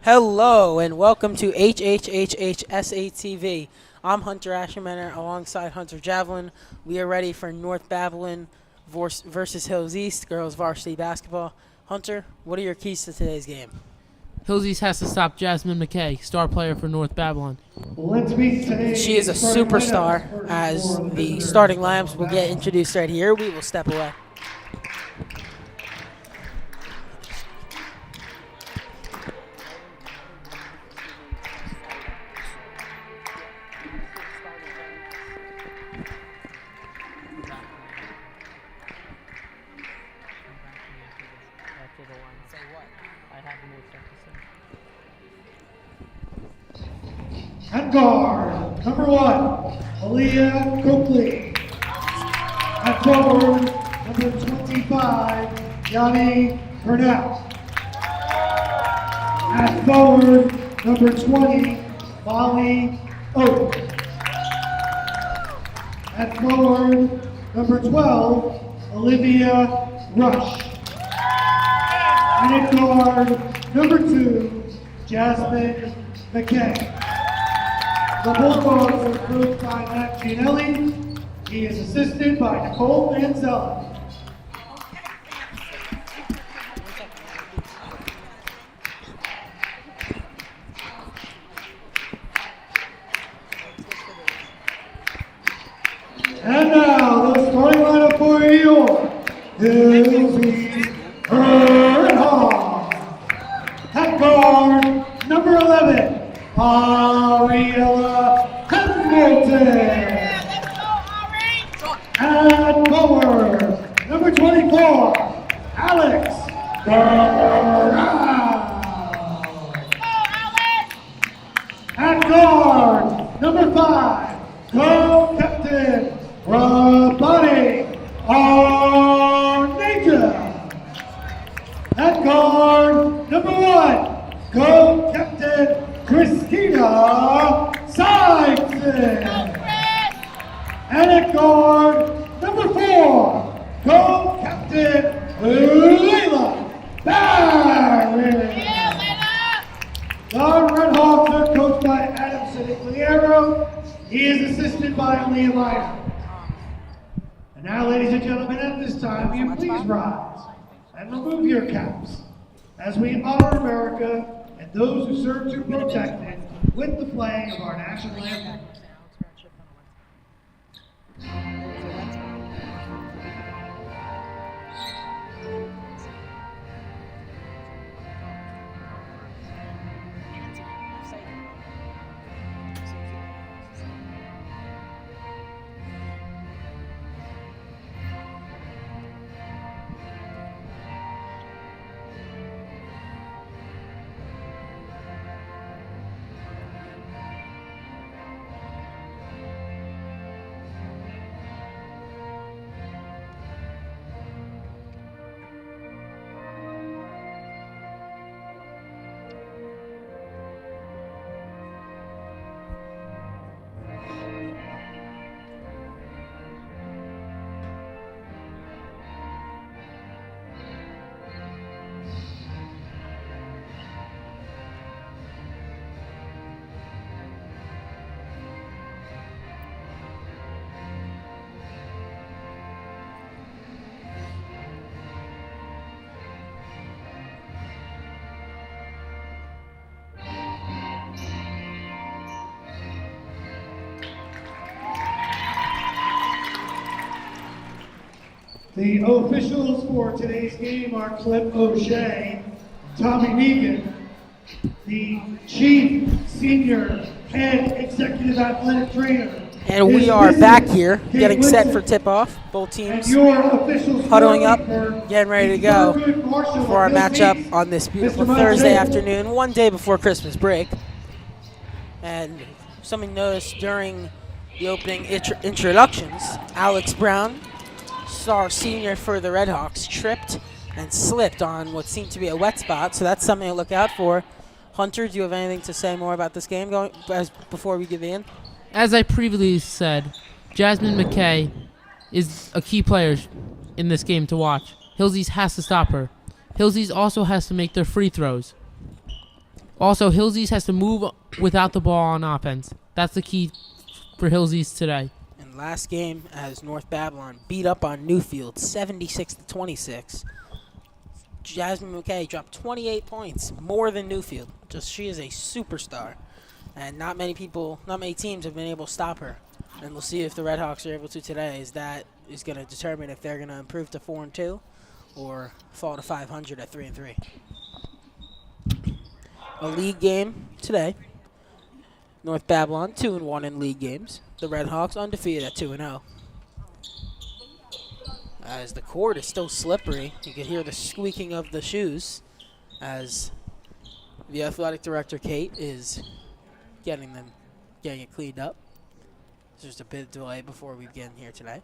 Hello and welcome to HHHHSATV. I'm Hunter Ashermanner alongside Hunter Javelin. We are ready for North Babylon versus Hills East girls varsity basketball. Hunter, what are your keys to today's game? Hills East has to stop Jasmine McKay, star player for North Babylon. She is a superstar, as the starting lineups will get introduced right here. We will step away. At guard, number 1, Aaliyah Coakley. At forward, number 25, Yanni Burnett. At forward, number 20, Molly Oak. At forward, number 12, Olivia Rush. And at guard, number 2, Jasmine McKay. The Bulldogs are coached by Matt Gianelli. He is assisted by Nicole Manzella. And now, the starting lineup for your Hills East Hall. At guard, number 11, Ariella Hamilton. At forward, number 24, Alex Brown. At guard, number 5, co-captain Rabani Arnaja. At guard, number 1, co-captain Christina Sykes. And at guard, number 4, co-captain Layla Barry. The Redhawks are coached by Adam Sinigliero. He is assisted by Aaliyah Minor. And now, ladies and gentlemen, at this time, will you please rise and remove your caps as we honor America and those who serve to protect it with the playing of our national anthem. The officials for today's game are Cliff O'Shea, Tommy Megan, the Chief Senior Head Executive Athletic Trainer. And we are back here, getting set for tip-off. Both teams huddling up, getting ready to go for our matchup on this beautiful Thursday afternoon, one day before Christmas break. And something noticed during the opening introductions, Alex Brown, star senior for the Redhawks, tripped and slipped on what seemed to be a wet spot, so that's something to look out for. Hunter, do you have anything to say more about this game before we get in? As I previously said, Jasmine McKay is a key player in this game to watch. Hills East has to stop her. Hills East also has to make their free throws. Also, Hills has to move without the ball on offense. That's the key for Hills today. And last game, as North Babylon beat up on Newfield 76-26. Jasmine McKay dropped 28 points, more than Newfield. She is a superstar. And not many teams have been able to stop her. And we'll see if the Red Hawks are able to today. That is going to determine if they're going to improve to 4-2 or fall to 500 at 3-3. A league game today. North Babylon 2-1 in league games. The Red Hawks undefeated at 2-0. As the court is still slippery, you can hear the squeaking of the shoes as the athletic director, Kate, is getting it cleaned up. There's just a bit of delay before we begin here today.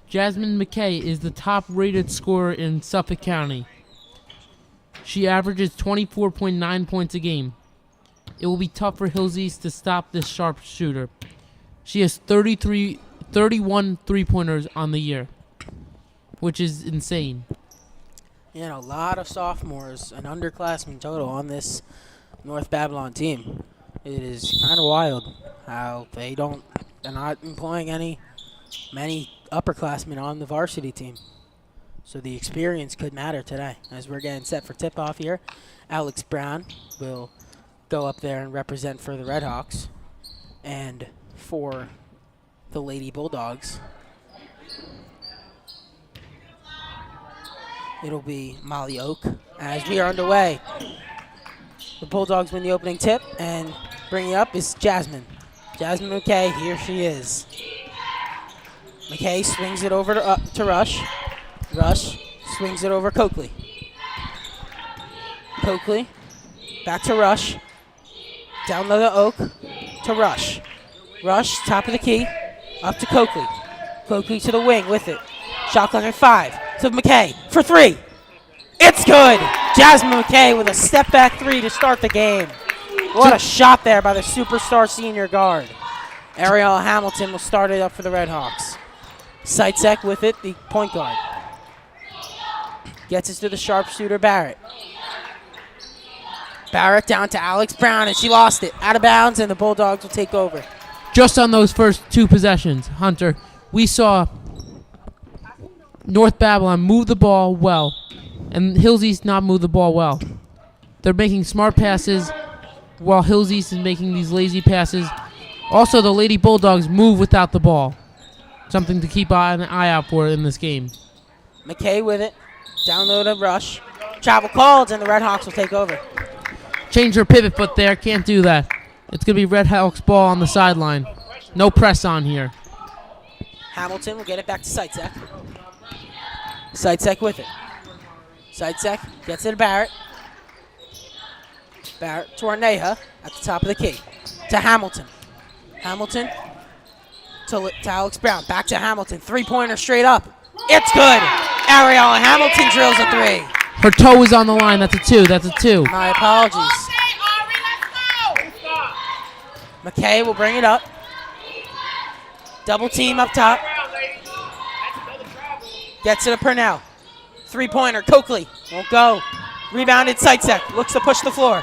Jasmine McKay is the top-rated scorer in Suffolk County. She averages 24.9 points a game. It will be tough for Hills to stop this sharpshooter. She has 31 three-pointers on the year, which is insane. A lot of sophomores and underclassmen total on this North Babylon team. It is kind of wild how they're not employing many upperclassmen on the varsity team. So the experience could matter today. As we're getting set for tip-off here, Alex Brown will go up there and represent for the Red Hawks. And for the Lady Bulldogs, it'll be Molly Oak as we are underway. The Bulldogs win the opening tip, and bringing up is Jasmine. Jasmine McKay, here she is. McKay swings it over to Rush. Rush swings it over Coakley. Coakley, back to Rush. Down low to Oak, to Rush. Rush, top of the key, up to Coakley. Coakley to the wing with it. Shot clock at 5, to McKay for 3. It's good! Jasmine McKay with a step-back 3 to start the game. What a shot there by the superstar senior guard. Ariel Hamilton will start it up for the Red Hawks. Seitzek with it, the point guard. Gets it to the sharpshooter, Barrett. Barrett down to Alex Brown, and she lost it. Out of bounds, and the Bulldogs will take over. Just on those first 2 possessions, Hunter, we saw North Babylon move the ball well, and Hills not move the ball well. They're making smart passes while Hills is making these lazy passes. Also, the Lady Bulldogs move without the ball. Something to keep an eye out for in this game. McKay with it. Down low to Rush. Travel called, and the Red Hawks will take over. Change her pivot foot there. Can't do that. It's going to be Red Hawks ball on the sideline. No press on here. Hamilton will get it back to Seitzek. Seitzek with it. Seitzek gets it to Barrett. Barrett to Arneja at the top of the key. To Hamilton. Hamilton to Alex Brown. Back to Hamilton. 3-pointer straight up. It's good. Ariel Hamilton drills a 3. Her toe is on the line. That's a 2. That's a 2. My apologies. McKay will bring it up. Double team up top. Gets it to Purnell. 3-pointer. Coakley won't go. Rebounded Seitzek. Looks to push the floor.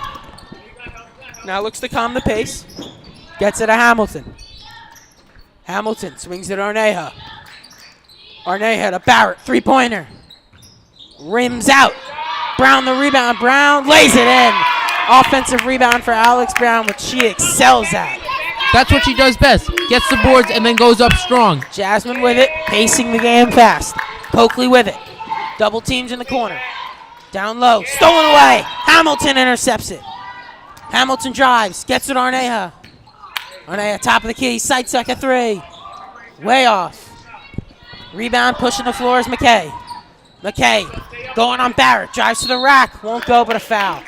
Now looks to calm the pace. Gets it to Hamilton. Hamilton swings it to Arneja. Arneja to Barrett. 3-pointer. Rims out. Brown the rebound. Brown lays it in. Offensive rebound for Alex Brown, which she excels at. That's what she does best. Gets the boards and then goes up strong. Jasmine with it, pacing the game fast. Coakley with it. Double teams in the corner. Down low. Stolen away. Hamilton intercepts it. Hamilton drives. Gets it to Arneja. Arneja, top of the key. Seitzek a 3. Way off. Rebound, pushing the floor is McKay. McKay going on Barrett. Drives to the rack. Won't go, but a foul.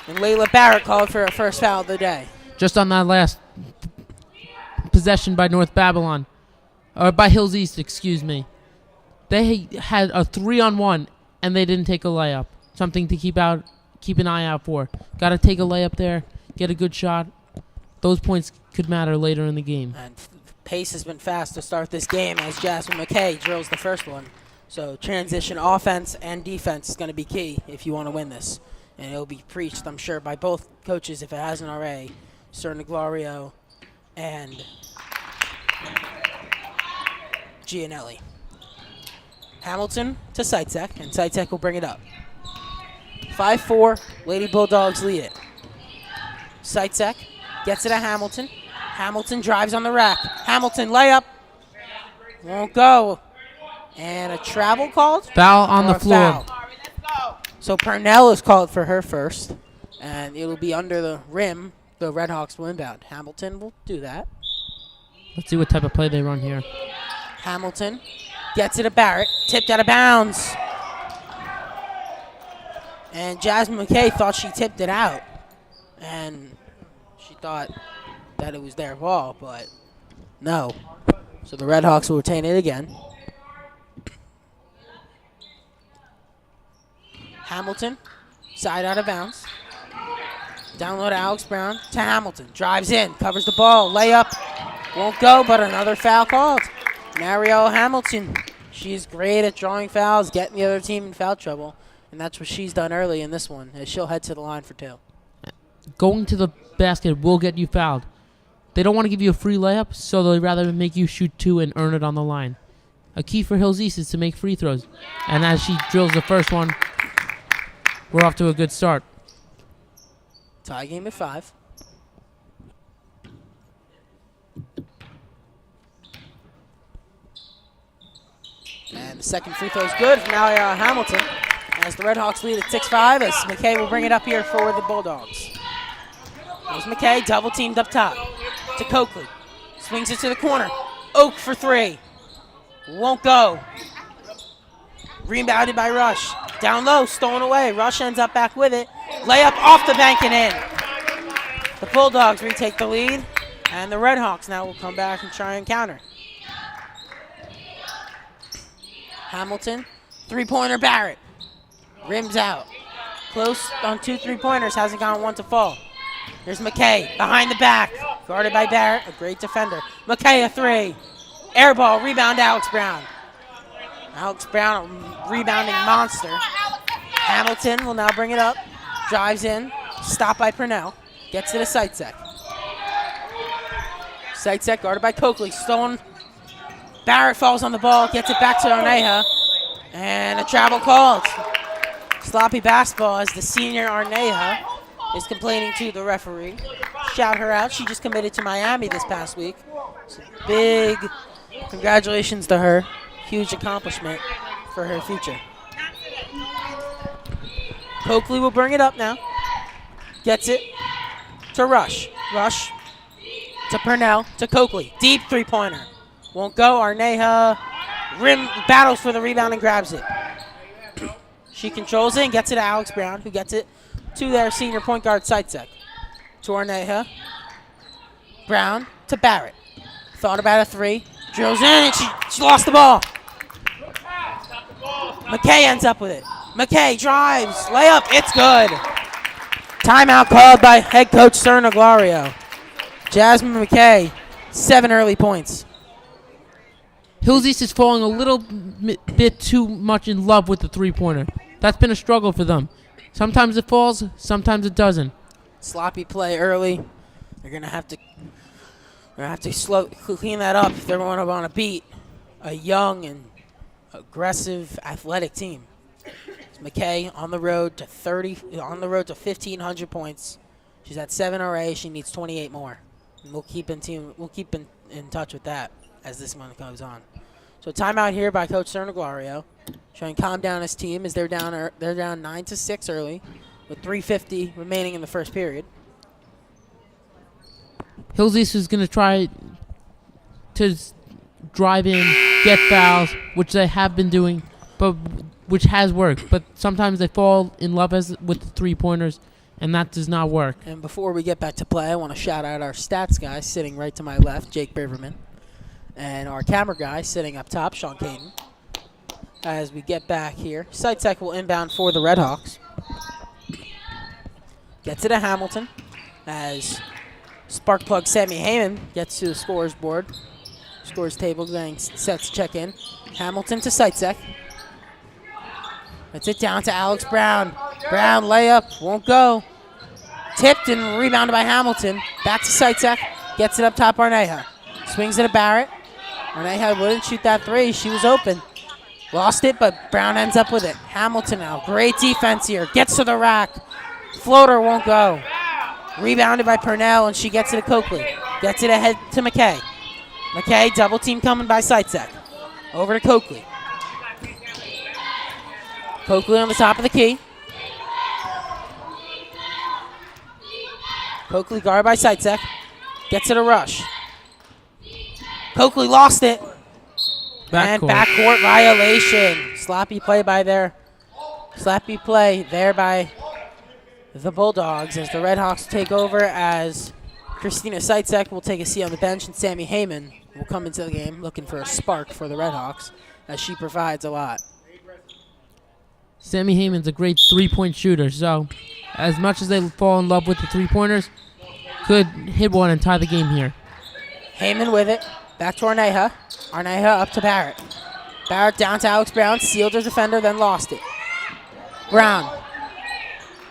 And Layla Barrett called for her first foul of the day. Just on that last possession by North Babylon. Or by Hills East, excuse me. They had a 3-on-1, and they didn't take a layup. Something to keep an eye out for. Got to take a layup there, get a good shot. Those points could matter later in the game. And pace has been fast to start this game as Jasmine McKay drills the first one. So transition offense and defense is going to be key if you want to win this. And it'll be preached, I'm sure, by both coaches if it hasn't already, Cerniglario and Gianelli. Hamilton to Seitzek, and Seitzek will bring it up. 5-4, Lady Bulldogs lead it. Seitzek gets it to Hamilton. Hamilton drives on the rack. Hamilton layup. Won't go. And a travel called? Foul on the floor. Foul. So Purnell is called for her first. And it'll be under the rim. The Redhawks will inbound. Hamilton will do that. Let's see what type of play they run here. Hamilton gets it to Barrett. Tipped out of bounds. And Jasmine McKay thought she tipped it out. And she thought that it was their ball, but no. So the Redhawks will retain it again. Hamilton, side out of bounds. Download Alex Brown to Hamilton. Drives in, covers the ball, layup. Won't go, but another foul called. Marielle Hamilton, she's great at drawing fouls, getting the other team in foul trouble. And that's what she's done early in this one, as she'll head to the line for two. Going to the basket will get you fouled. They don't want to give you a free layup, so they'd rather make you shoot two and earn it on the line. A key for Hills East is to make free throws. And as she drills the first one, we're off to a good start. Tie game at 5. And the second free throw is good from Marielle Hamilton. As the Redhawks lead at 6-5, as McKay will bring it up here for the Bulldogs. There's McKay, double teamed up top to Coakley. Swings it to the corner. Oak for 3. Won't go. Rebounded by Rush. Down low, stolen away. Rush ends up back with it. Layup off the bank and in. The Bulldogs retake the lead, and the Redhawks now will come back and try and counter. Hamilton, three-pointer Barrett. Rims out. Close on 2 3-pointers, hasn't gotten one to fall. Here's McKay, behind the back. Guarded by Barrett, a great defender. McKay a 3. Air ball, rebound Alex Brown. Alex Brown, a rebounding monster. Hamilton will now bring it up. Drives in, stopped by Purnell. Gets it to Seitzek. Seitzek guarded by Coakley. Stolen. Barrett falls on the ball, gets it back to Arneja. And a travel called. Sloppy basketball as the senior Arneja is complaining to the referee. Shout her out. She just committed to Miami this past week. So big congratulations to her. Huge accomplishment for her future. Coakley will bring it up now. Gets it to Rush. Rush to Purnell to Coakley. Deep three-pointer. Won't go. Arneja rim battles for the rebound and grabs it. She controls it and gets it to Alex Brown, who gets it to their senior point guard Seitzek. To Arneja. Brown to Barrett. Thought about a 3. Drills in and she lost the ball. McKay ends up with it. McKay drives. Layup. It's good. Timeout called by head coach Cerniglario. Jasmine McKay, 7 early points. Hills East is falling a little bit too much in love with the three-pointer. That's been a struggle for them. Sometimes it falls, sometimes it doesn't. Sloppy play early. They're gonna have to clean that up if they're going to want to beat a young and aggressive, athletic team. It's McKay on the road to 1,500 points. She's at 7 already. She needs 28 more. And we'll keep in touch with that as this one goes on. So timeout here by Coach Cerniglario, trying to calm down his team as they're down 9-6 early, with 3:50 remaining in the first period. Hills East is going to try to drive in, get fouls, which they have been doing, but which has worked. But sometimes they fall in love with the three-pointers, and that does not work. And before we get back to play, I want to shout out our stats guy sitting right to my left, Jake Biverman, and our camera guy sitting up top, Sean Caden. As we get back here, Seitzek will inbound for the Redhawks. Gets it to Hamilton as spark plug Sammy Heyman gets to the scorer's board. Scores table, getting set to check in. Hamilton to Seitzek. That's it down to Alex Brown. Brown layup, won't go. Tipped and rebounded by Hamilton. Back to Seitzek, gets it up top Arneja. Swings it to Barrett. Arneja wouldn't shoot that three, she was open. Lost it, but Brown ends up with it. Hamilton now, great defense here. Gets to the rack. Floater won't go. Rebounded by Purnell, and she gets it to Coakley. Gets it ahead to McKay. McKay, double team coming by Seitzek. Over to Coakley. Coakley on the top of the key. Coakley guarded by Seitzek. Gets it a rush. Coakley lost it. And backcourt violation. Sloppy play by there by the Bulldogs as the Redhawks take over, as Christina Seitzek will take a seat on the bench and Sammy Heyman will come into the game looking for a spark for the Redhawks, as she provides a lot. Sammy Heyman's a great three-point shooter, so as much as they fall in love with the three-pointers, could hit one and tie the game here. Heyman with it. Back to Arneja. Arneja up to Barrett. Barrett down to Alex Brown. Sealed her defender, then lost it. Brown.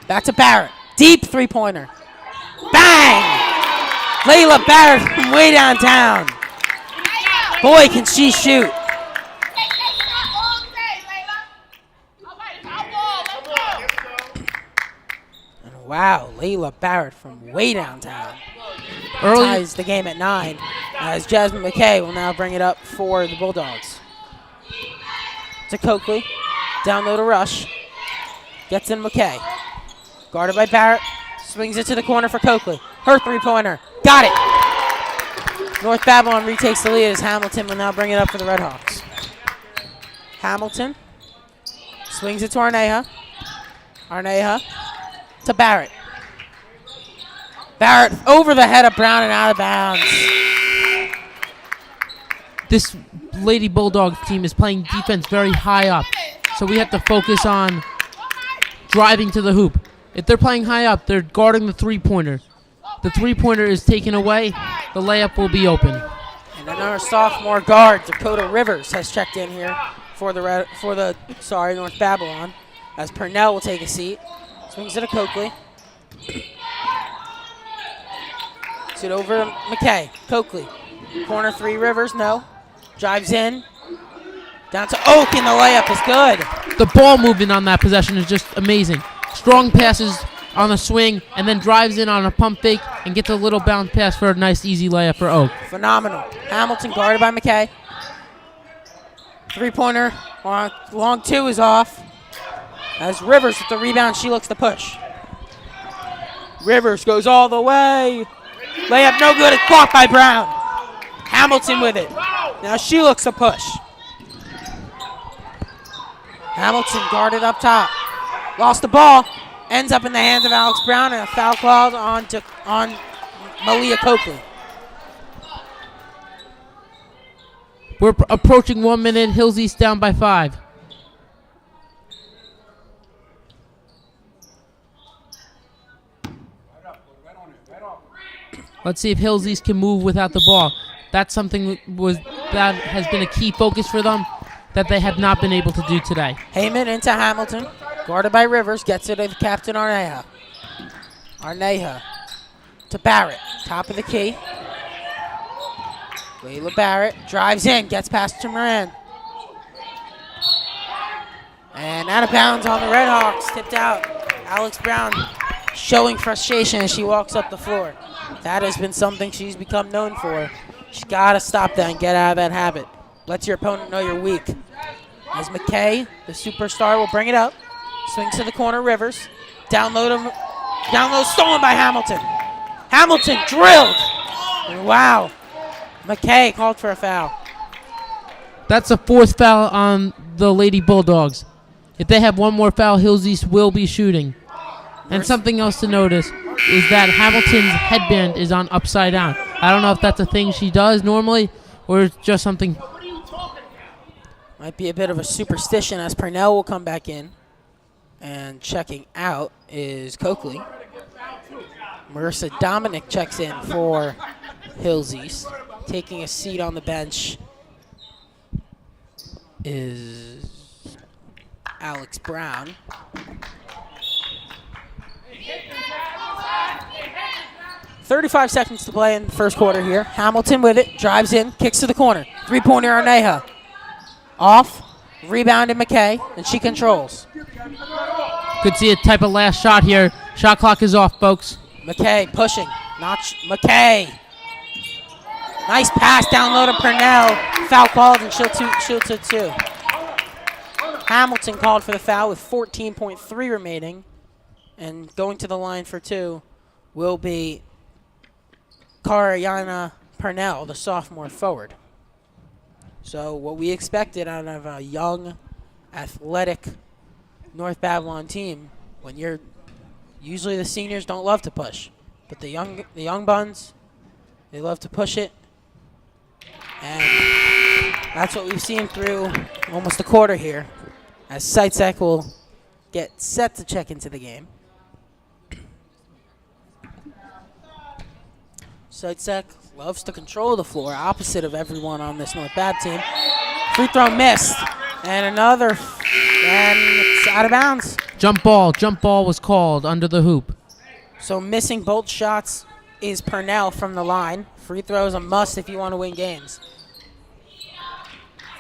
Back to Barrett. Deep three-pointer. Bang! Layla Barrett from way downtown. Boy, can she shoot. Wow, Layla Barrett from way downtown. Ties the game at 9, as Jasmine McKay will now bring it up for the Bulldogs. To Coakley. Down low to Rush. Gets in McKay. Guarded by Barrett. Swings it to the corner for Coakley. Her three-pointer. Got it! North Babylon retakes the lead as Hamilton will now bring it up for the Redhawks. Hamilton. Swings it to Arneja. Arneja to Barrett. Barrett over the head of Brown and out of bounds. This Lady Bulldogs team is playing defense very high up, so we have to focus on driving to the hoop. If they're playing high up, they're guarding the three-pointer. The three-pointer is taken away, the layup will be open. And another sophomore guard, Dakota Rivers, has checked in here for the North Babylon, as Purnell will take a seat. Swings it to Coakley. It over to McKay. Coakley. Corner three, Rivers, no. Drives in. Down to Oak, and the layup is good. The ball movement on that possession is just amazing. Strong passes on a swing, and then drives in on a pump fake and gets a little bounce pass for a nice, easy layup for Oak. Phenomenal. Hamilton guarded by McKay. Three-pointer. Long two is off. As Rivers with the rebound, she looks to push. Rivers goes all the way. Layup no good. It's blocked by Brown. Hamilton with it. Now she looks to push. Hamilton guarded up top. Lost the ball. Ends up in the hands of Alex Brown, and a foul called on Malia Coakley. We're approaching 1 minute. Hills East down by 5. Let's see if Hills East can move without the ball. That's something that has been a key focus for them that they have not been able to do today. Heyman into Hamilton. Guarded by Rivers. Gets it to Captain Arneja. Arneja to Barrett. Top of the key. Layla Barrett drives in. Gets past to Moran. And out of bounds on the Redhawks. Tipped out. Alex Brown showing frustration as she walks up the floor. That has been something she's become known for. She's got to stop that and get out of that habit. Lets your opponent know you're weak. As McKay, the superstar, will bring it up. Swings to the corner, Rivers. Down low, stolen by Hamilton. Hamilton drilled. And wow. McKay called for a foul. That's a fourth foul on the Lady Bulldogs. If they have one more foul, Hills East will be shooting. And something else to notice is that Hamilton's headband is on upside down. I don't know if that's a thing she does normally or it's just something. Might be a bit of a superstition, as Purnell will come back in. And checking out is Coakley. Marissa Dominic checks in for Hills East. Taking a seat on the bench is Alex Brown. .35 seconds to play in the first quarter here. Hamilton with it, drives in, kicks to the corner. Three-pointer on Neha. Off, rebound in McKay, and she controls. Could see a type of last shot here. Shot clock is off, folks. McKay pushing. McKay. Nice pass down low to Purnell. Foul called, and she'll to two. Hamilton called for the foul with 14.3 remaining. And going to the line for two will be Kariana Purnell, the sophomore forward. So what we expected out of a young, athletic North Babylon team, when you're usually the seniors don't love to push, but the young buns, they love to push it, and that's what we've seen through almost a quarter here, as Seitzek will get set to check into the game. Seitzek loves to control the floor, opposite of everyone on this North Bab team. Free throw missed, and another, and it's out of bounds. Jump ball was called under the hoop. So missing both shots is Purnell from the line. Free throw is a must if you want to win games.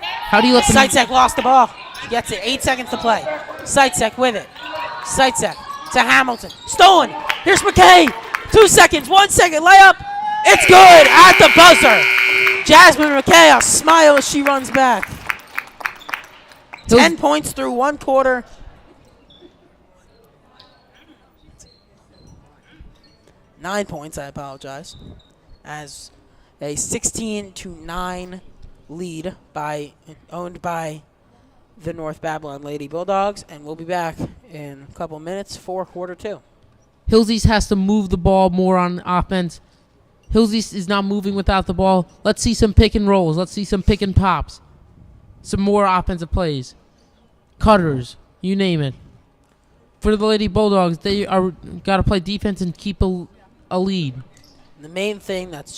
How do you let them... Seitzek lost the ball. He gets it, 8 seconds to play. Seitzek with it. Seitzek to Hamilton. Stolen. Here's McKay. 2 seconds, 1 second, layup. It's good at the buzzer. Jasmine McKay, a smile as she runs back. 10 points through one quarter. Nine points, I apologize. As a 16-9 lead owned by the North Babylon Lady Bulldogs, and we'll be back in a couple minutes for quarter two. Hillsies has to move the ball more on offense. Hillsies is not moving without the ball. Let's see some pick and rolls. Let's see some pick and pops. Some more offensive plays. Cutters, you name it. For the Lady Bulldogs, they are got to play defense and keep a lead. The main thing that's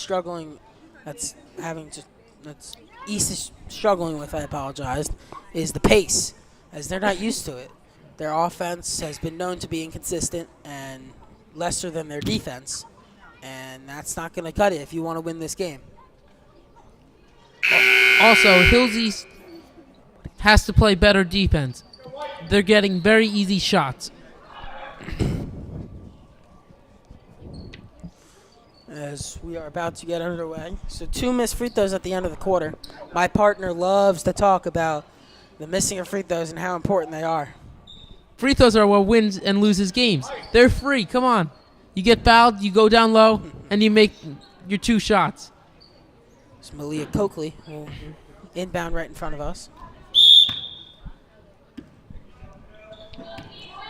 East is struggling with, I apologize, is the pace, as they're not used to it. Their offense has been known to be inconsistent and lesser than their defense, and that's not going to cut it if you want to win this game. Also, Hillsies has to play better defense. They're getting very easy shots. As we are about to get underway. So 2 missed free throws at the end of the quarter. My partner loves to talk about the missing of free throws and how important they are. Free throws are what wins and loses games. They're free. Come on. You get fouled, you go down low, and you make your 2 shots. It's Malia Coakley, inbound right in front of us.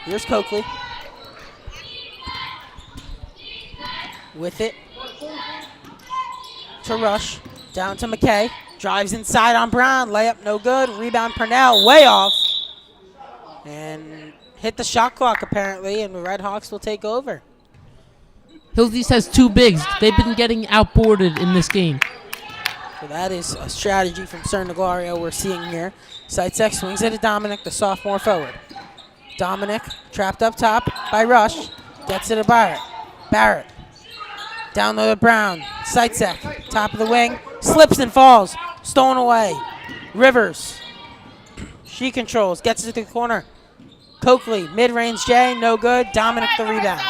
Here's Coakley. With it. To Rush. Down to McKay. Drives inside on Brown. Layup no good. Rebound Purnell. Way off. And hit the shot clock apparently, and the Red Hawks will take over. Hillsies has 2 bigs. They've been getting outboarded in this game. So that is a strategy from Cerna Gloria we're seeing here. Seitzek swings it to Dominic, the sophomore forward. Dominic trapped up top by Rush. Gets it to Barrett. Barrett. Down low to Brown. Seitzek, top of the wing. Slips and falls. Stolen away. Rivers. She controls. Gets it to the corner. Coakley, mid-range J, no good. Dominic the rebound.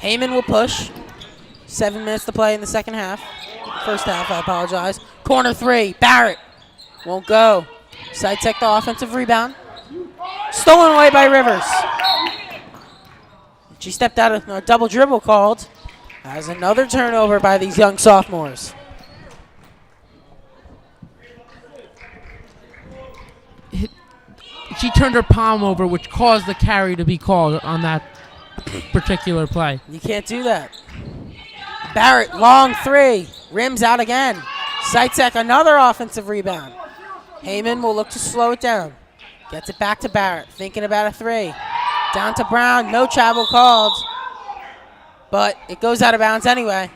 Heyman will push. 7 minutes to play in the second half. First half, I apologize. Corner 3, Barrett. Won't go. Seitzek the offensive rebound. Stolen away by Rivers. She stepped out of a double dribble called. As another turnover by these young sophomores. She turned her palm over, which caused the carry to be called on that particular play. You can't do that. Barrett, long 3. Rims out again. Seitzek, another offensive rebound. Heyman will look to slow it down. Gets it back to Barrett. Thinking about a 3. Down to Brown. No travel called. But it goes out of bounds anyway.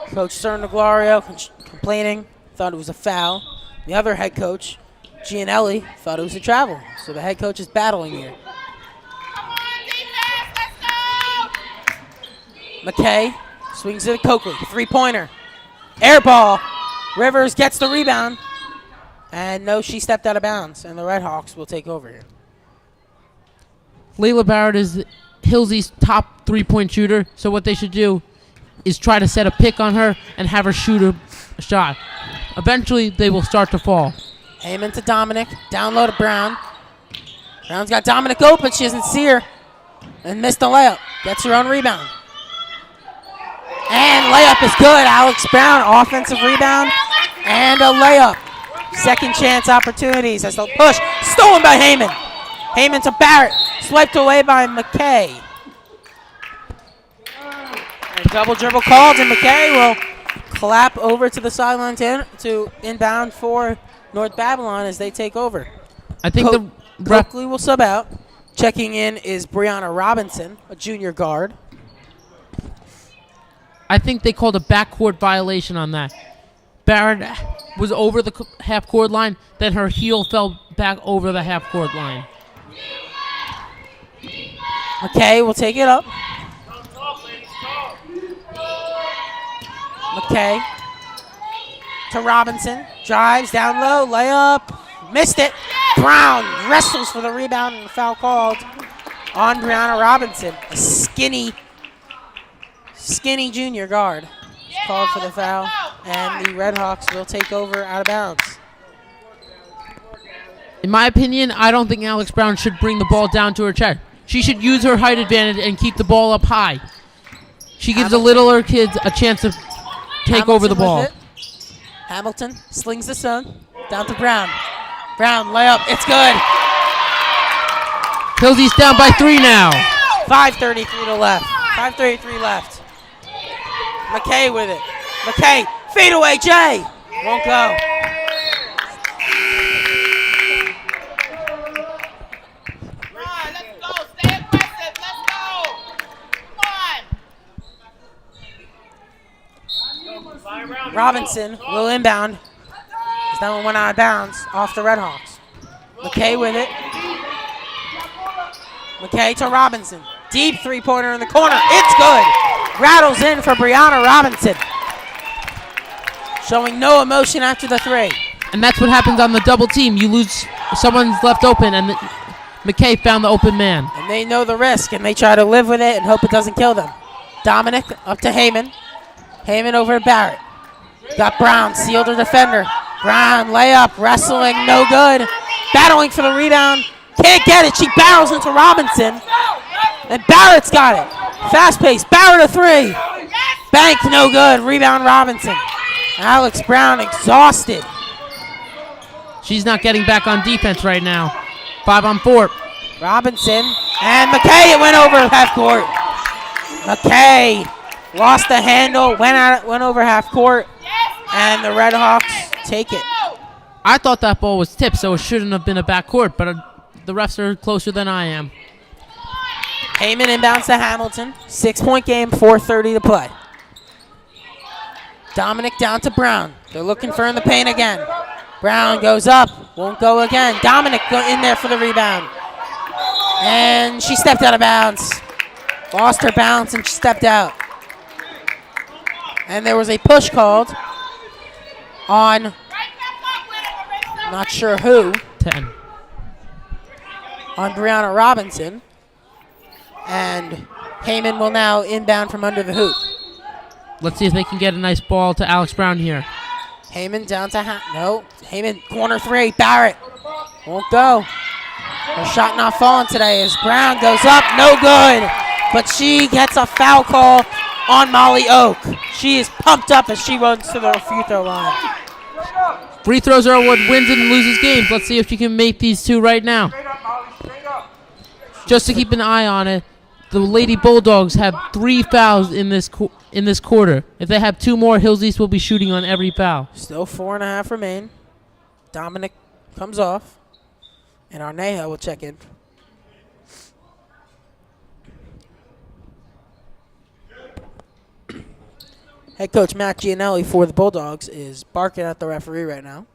Coach Cerna Gloria complaining thought it was a foul. The other head coach, Gianelli, thought it was a travel. So the head coach is battling here. McKay swings it at Coakley. Three-pointer. Air ball. Rivers gets the rebound. And no, she stepped out of bounds. And the Red Hawks will take over here. Layla Barrett is Hilsey's top three-point shooter, so what they should do is try to set a pick on her and have her shoot a shot. Eventually, they will start to fall. Heyman to Dominic. Down low to Brown. Brown's got Dominic open. She doesn't see her. And missed the layup. Gets her own rebound. And layup is good. Alex Brown, offensive rebound and a layup. Second chance opportunities as they'll push. Stolen by Heyman. Heyman to Barrett. Swiped away by McKay. And double dribble called, and McKay will clap over to the sideline to inbound for North Babylon as they take over. I think the ref Coakley will sub out. Checking in is Brianna Robinson, a junior guard. I think they called a backcourt violation on that. Barrett was over the half-court line, then her heel fell back over the half-court line. McKay will take it up. McKay to Robinson. Drives down low. Layup. Missed it. Brown wrestles for the rebound and the foul called on Brianna Robinson. A skinny junior guard. She's called for the foul. And the Red Hawks will take over out of bounds. In my opinion, I don't think Alex Brown should bring the ball down to her chest. She should use her height advantage and keep the ball up high. She gives the littler kids a chance to take over the ball. Hamilton slings the sun down to Brown. Brown layup, it's good. Hilsey's down by 3 now. 5:33 to left. 5:33 left. McKay with it. McKay, fade away, Jay. Won't go. Robinson will inbound. That one went out of bounds off the Red Hawks. McKay with it. McKay to Robinson. Deep three-pointer in the corner. It's good. Rattles in for Brianna Robinson. Showing no emotion after the three. And that's what happens on the double team. You lose, someone's left open, and McKay found the open man. And they know the risk, and they try to live with it and hope it doesn't kill them. Dominic up to Heyman. Heyman over to Barrett. Got Brown, sealed her defender. Brown, layup, wrestling, no good. Battling for the rebound. Can't get it. She barrels into Robinson. And Barrett's got it. Fast pace. Barrett a three. Bank, no good. Rebound Robinson. Alex Brown exhausted. She's not getting back on defense right now. 5 on 4. Robinson and McKay. It went over half court. McKay lost the handle. Went over half court. And the Red Hawks take it. I thought that ball was tipped, so it shouldn't have been a backcourt, but the refs are closer than I am. Heyman inbounds to Hamilton. 6-point game, 4:30 to play. Dominic down to Brown. They're looking for in the paint again. Brown goes up, won't go again. Dominic in there for the rebound. And she stepped out of bounds. Lost her balance and she stepped out. And there was a push called on, not sure who, 10. on Brianna Robinson. And Heyman will now inbound from under the hoop. Let's see if they can get a nice ball to Alex Brown here. Heyman down to no. Heyman, corner three. Barrett won't go. Her shot not falling today as Brown goes up. No good. But she gets a foul call on Molly Oak. She is pumped up as she runs to the free throw line. Free throws are what wins and loses games. Let's see if she can make these two right now. Just to keep an eye on it, the Lady Bulldogs have 3 fouls in this quarter. If they have 2 more, Hills East will be shooting on every foul. Still 4.5 remain. Dominic comes off, and Arneja will check in. Head coach Matt Gianelli for the Bulldogs is barking at the referee right now.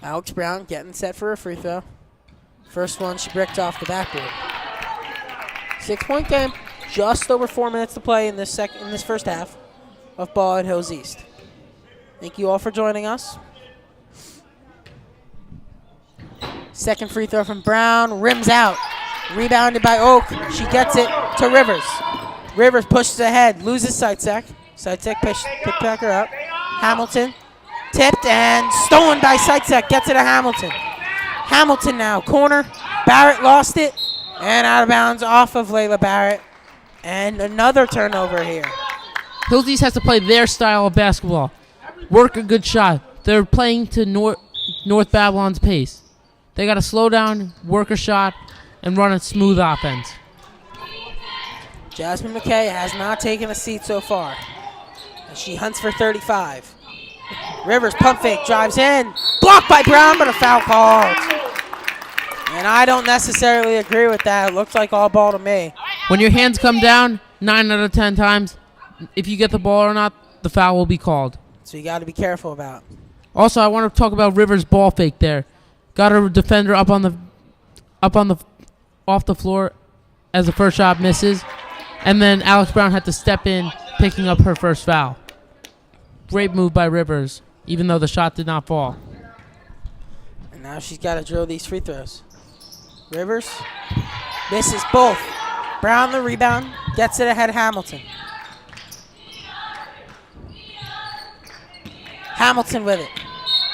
Alex Brown getting set for a free throw. First one she bricked off the backboard. 6-point game. Just over 4 minutes to play in this first half of ball at Hills East. Thank you all for joining us. Second free throw from Brown, rims out. Rebounded by Oak. She gets it to Rivers. Rivers pushes ahead, loses Sitek. Sitek picked back her up. Hamilton tipped and stolen by Sitek. Gets it to Hamilton. Hamilton now, corner. Barrett lost it and out of bounds off of Layla Barrett. And another turnover here. Hills East has to play their style of basketball. Work a good shot. They're playing to North Babylon's pace. They got to slow down, work a shot, and run a smooth offense. Jasmine McKay has not taken a seat so far. As she hunts for 35. Rivers pump fake, drives in. Blocked by Brown, but a foul called. And I don't necessarily agree with that. It looks like all ball to me. When your hands come down 9 out of 10 times, if you get the ball or not, the foul will be called. So you got to be careful about. Also, I want to talk about Rivers' ball fake there. Got a defender off the floor as the first shot misses, and then Alex Brown had to step in, picking up her first foul. Great move by Rivers, even though the shot did not fall. And now she's got to drill these free throws. Rivers misses both. Brown the rebound, gets it ahead of Hamilton. Hamilton with it.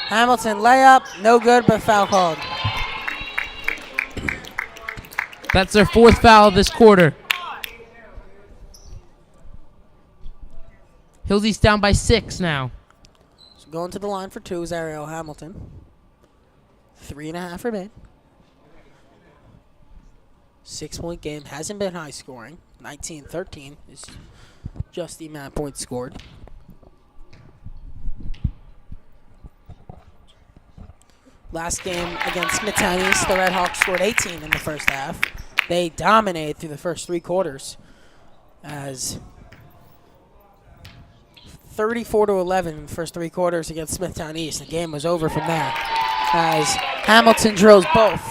Hamilton layup, no good, but foul called. That's their fourth foul of this quarter. Hills East down by 6 now. So going to the line for 2 is Ariel Hamilton. 3.5 remain. 6-point game. Hasn't been high scoring. 19-13 is just the amount of points scored. Last game against Smithtown East, the Red Hawks scored 18 in the first half. They dominated through the first 3 quarters as 34-11 in the first 3 quarters against Smithtown East. The game was over from there as Hamilton drills both.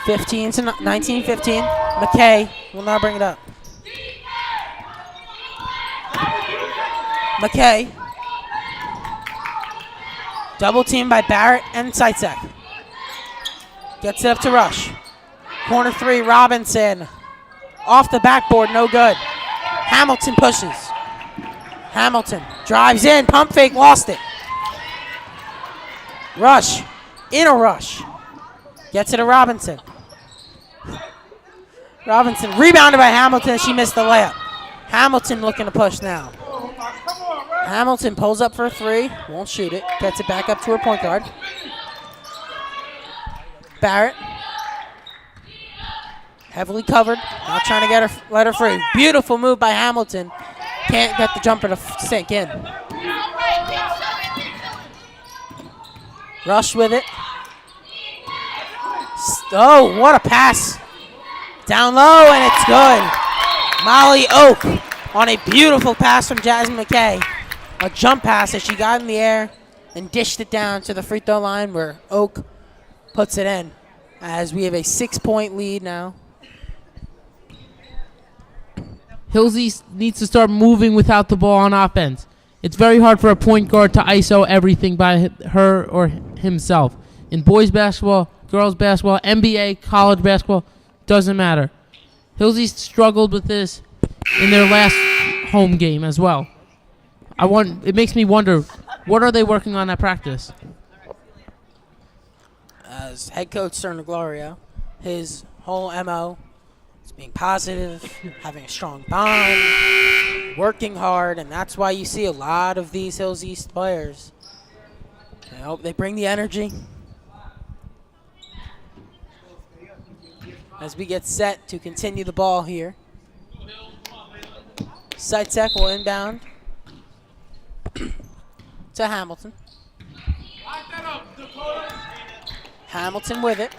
19-15. McKay will now bring it up. McKay. Double team by Barrett and Sitek. Gets it up to Rush. Corner 3, Robinson. Off the backboard, no good. Hamilton pushes. Hamilton drives in, pump fake, lost it. Rush, in a rush. Gets it to Robinson. Robinson rebounded by Hamilton, she missed the layup. Hamilton looking to push now. Hamilton pulls up for a 3, won't shoot it, gets it back up to her point guard. Barrett, heavily covered, not trying to let her free. Beautiful move by Hamilton, can't get the jumper to sink in. Rush with it. Oh, what a pass. Down low, and it's good. Molly Oak on a beautiful pass from Jasmine McKay. A jump pass as she got in the air and dished it down to the free throw line where Oak puts it in as we have a 6-point lead now. Hills East needs to start moving without the ball on offense. It's very hard for a point guard to ISO everything by her or himself. In boys basketball, girls basketball, NBA, college basketball, doesn't matter. Hills East struggled with this in their last home game as well. It makes me wonder, what are they working on at practice? As head coach Cerna Gloria, his whole MO is being positive, having a strong bond, working hard, and that's why you see a lot of these Hills East players. They bring the energy. As we get set to continue the ball here. Sitek will inbound to Hamilton. Hamilton with it.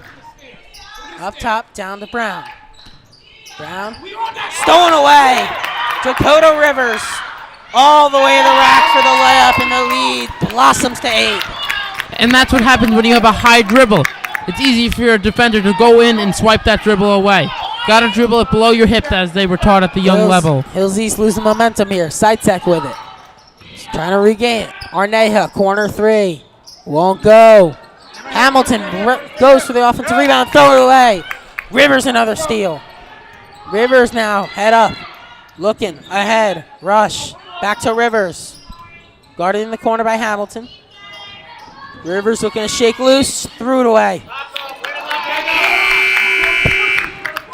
Up top, down to Brown. Brown, stolen away. Dakota Rivers All the way to the rack for the layup, and the lead blossoms to 8. And that's what happens when you have a high dribble. It's easy for your defender to go in and swipe that dribble away. Gotta dribble it below your hip as they were taught at the young level. Hills East losing momentum here. Sitek with it. He's trying to regain it. Arneja, corner 3. Won't go. Hamilton goes for the offensive rebound, throw it away. Rivers another steal. Rivers now, head up. Looking ahead, rush. Back to Rivers. Guarded in the corner by Hamilton. Rivers looking to shake loose, threw it away.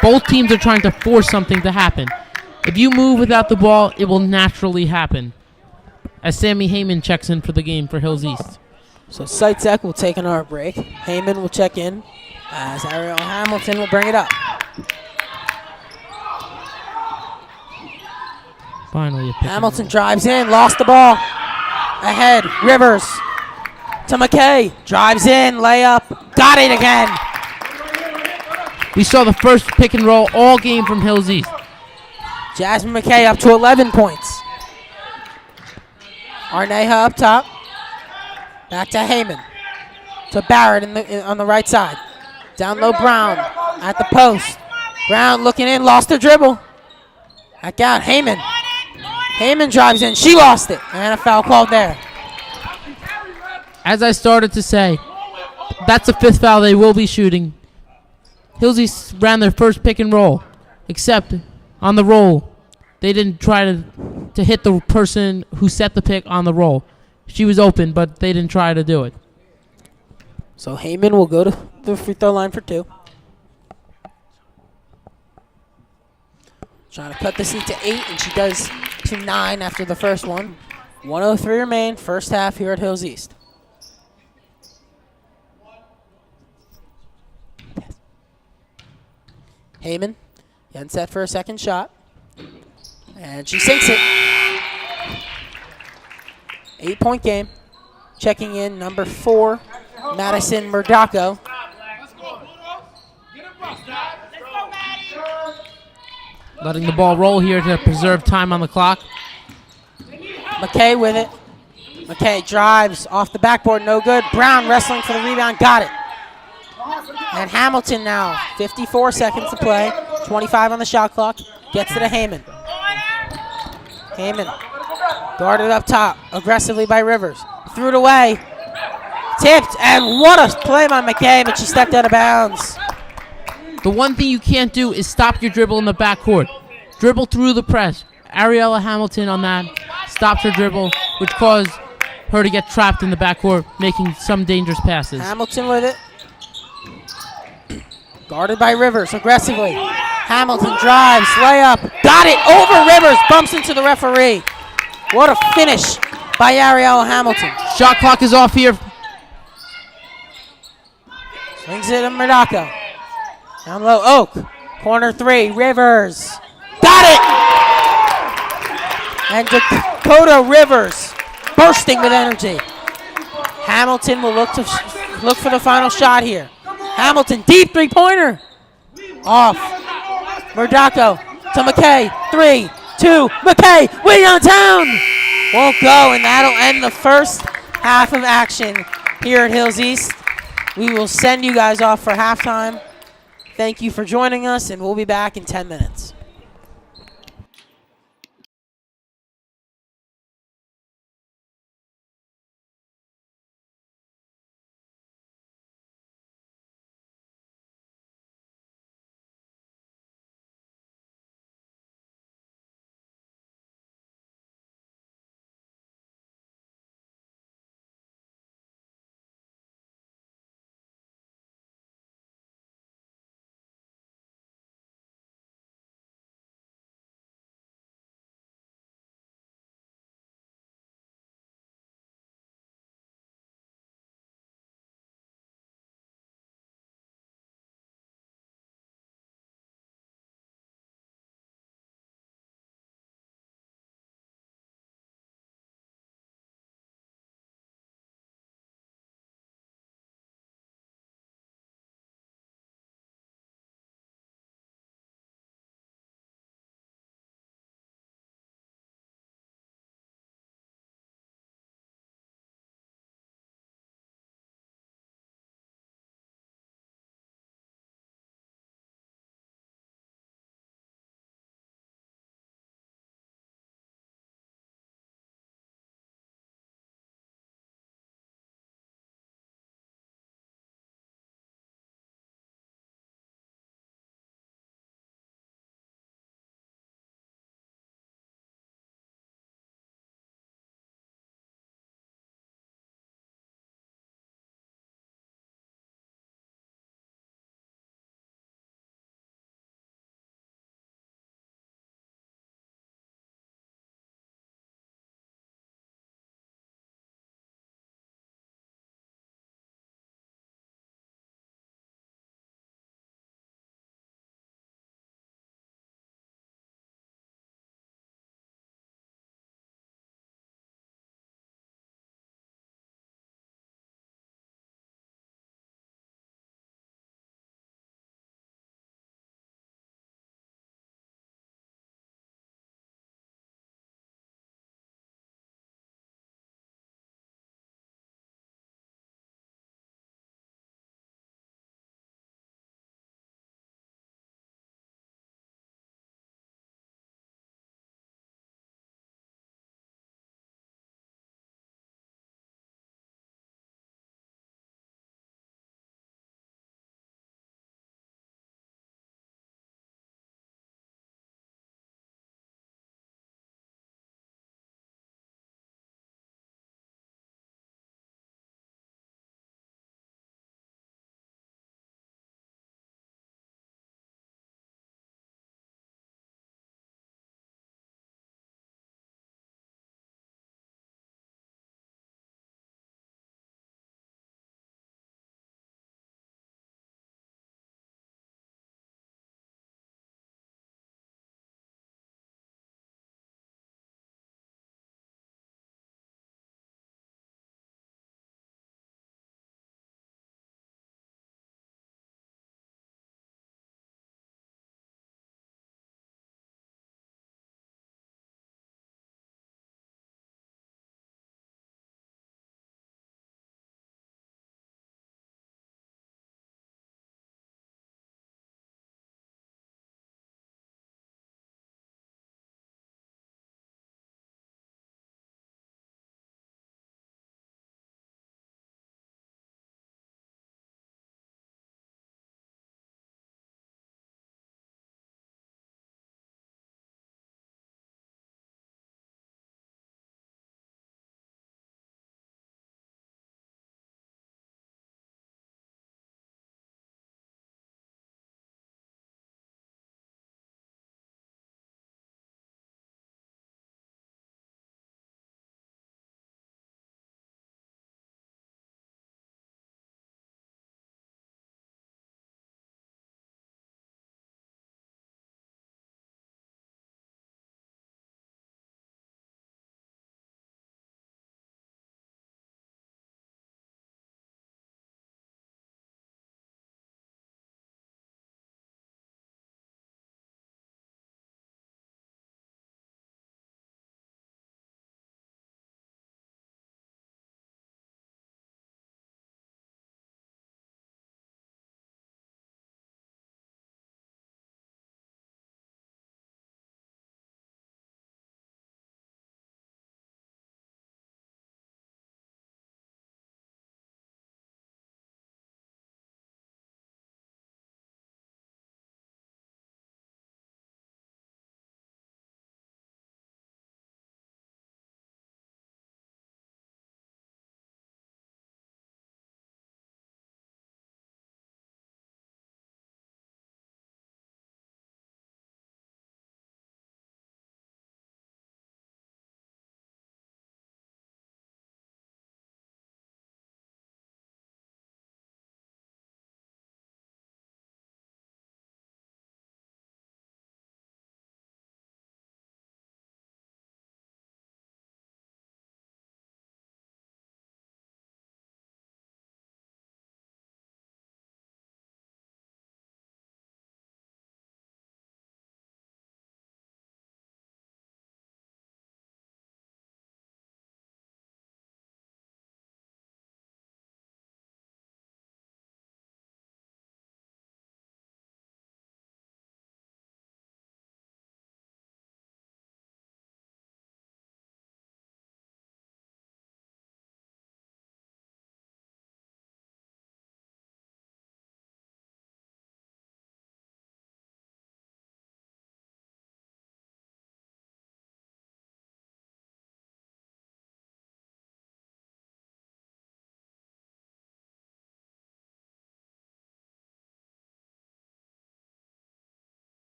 Both teams are trying to force something to happen. If you move without the ball, it will naturally happen. As Sammy Heyman checks in for the game for Hills East. So Sitek will take another break. Heyman will check in as Ariel Hamilton will bring it up. Finally, a pick and Hamilton roll. drives in, lost the ball. Ahead, Rivers to McKay. Drives in, layup, got it again. We saw the first pick and roll all game from Hills East. Jasmine McKay up to 11 points. Arneja up top. Back to Heyman. To Barrett on the right side. Down low, Brown at the post. Brown looking in, lost the dribble. Back out, Heyman. Heyman drives in, she lost it. And a foul called there. As I started to say, that's the 5th foul they will be shooting. Hills East ran their first pick and roll, except on the roll, they didn't try to hit the person who set the pick on the roll. She was open, but they didn't try to do it. So Heyman will go to the free throw line for 2. Trying to cut this lead to 8, and she does to 9 after the first one. 1:03 remain, first half here at Hills East. Heyman getting set for a second shot. And she sinks it. 8-point game. Checking in number 4, Madison Murdaco. Letting the ball roll here to preserve time on the clock. McKay with it. McKay drives off the backboard, no good. Brown wrestling for the rebound, got it. And Hamilton now, 54 seconds to play, 25 on the shot clock, gets to the Heyman. Heyman guarded up top, aggressively by Rivers. Threw it away, tipped, and what a play by McKay, but she stepped out of bounds. The one thing you can't do is stop your dribble in the backcourt. Dribble through the press. Ariella Hamilton on that stopped her dribble, which caused her to get trapped in the backcourt, making some dangerous passes. Hamilton with it. Guarded by Rivers aggressively. Hamilton drives, layup, got it over Rivers, bumps into the referee. What a finish by Ariella Hamilton. Shot clock is off here. Swings it to Murdaco. Down low, Oak. Corner 3, Rivers. Got it! And Dakota Rivers bursting with energy. Hamilton will look for the final shot here. Hamilton, deep three-pointer. Off. Murdaco to McKay. 3, 2, McKay, way downtown. Won't go, and that'll end the first half of action here at Hills East. We will send you guys off for halftime. Thank you for joining us, and we'll be back in 10 minutes.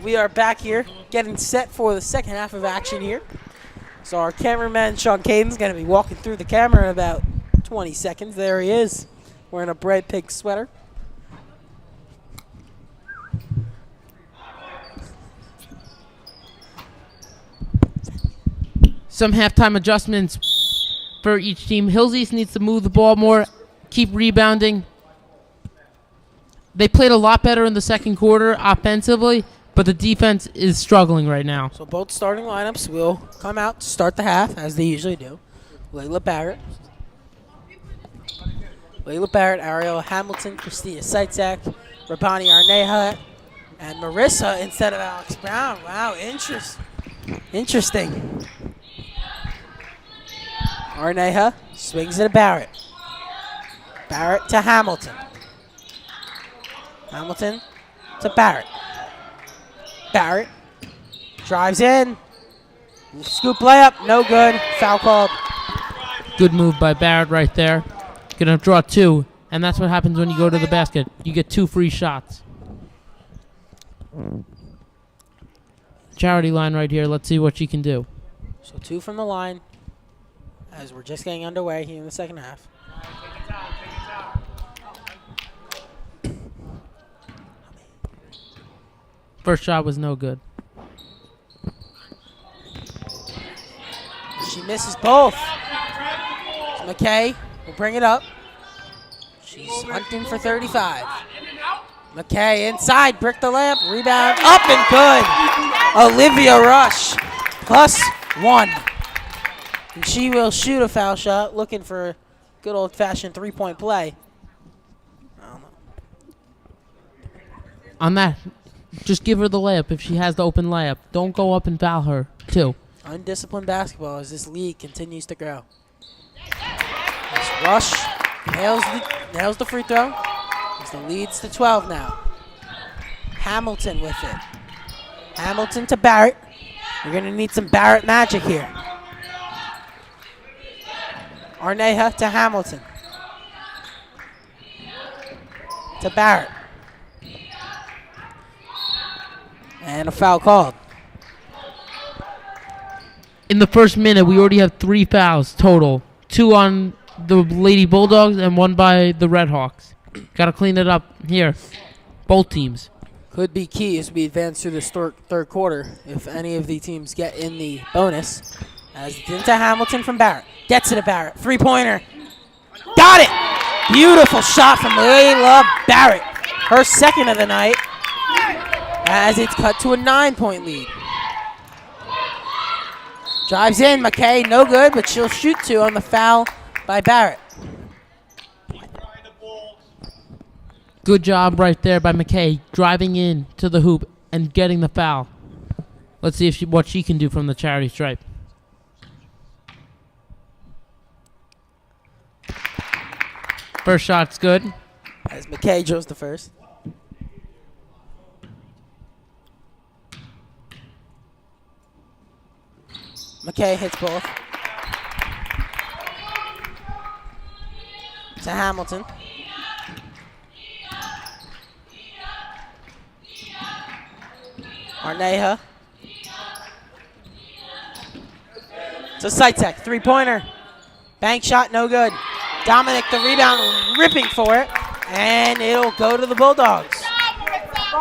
we are back here getting set for the second half of action here. So our cameraman, Sean Caden's going to be walking through the camera in about 20 seconds. There he is, wearing a bright pink sweater. Some halftime adjustments for each team. Hills East needs to move the ball more, keep rebounding. They played a lot better in the second quarter offensively, but the defense is struggling right now. So both starting lineups will come out to start the half, as they usually do. Layla Barrett, Ariel Hamilton, Christina Seitzak, Rabani Arneha, and Marissa instead of Alex Brown. Wow, interesting. Arneha swings it to Barrett. Barrett to Hamilton. Hamilton to Barrett. Barrett drives in. Scoop layup, no good. Foul called. Good move by Barrett right there. Gonna draw 2, and that's what happens when you go to the basket. You get 2 free shots. Charity line right here. Let's see what she can do. So 2 from the line as we're just getting underway here in the second half. First shot was no good. She misses both. So McKay will bring it up. She's hunting for 35. McKay inside, brick the layup, rebound, up and good. Olivia Rush, +1. And she will shoot a foul shot, looking for a good old-fashioned three-point play. I don't know. On that, just give her the layup if she has the open layup. Don't go up and foul her, too. Undisciplined basketball as this league continues to grow. As Rush nails the free throw. As the lead's to 12 now. Hamilton with it. Hamilton to Barrett. We're going to need some Barrett magic here. Arneha to Hamilton. To Barrett. And a foul called. In the first minute, we already have 3 fouls total. 2 on the Lady Bulldogs and 1 by the Red Hawks. Got to clean it up here. Both teams. Could be key as we advance through this third quarter if any of the teams get in the bonus. As it's into Hamilton from Barrett. Gets it to Barrett. Three-pointer. Got it! Beautiful shot from Layla Barrett. Her second of the night. As it's cut to a 9-point lead. Drives in, McKay, no good, but she'll shoot 2 on the foul by Barrett. Good job right there by McKay, driving in to the hoop and getting the foul. Let's see what she can do from the charity stripe. First shot's good. As McKay draws the first. McKay hits both. To Hamilton. Arneha. To Seitzak, three-pointer. Bank shot, no good. Dominic, the rebound, ripping for it. And it'll go to the Bulldogs.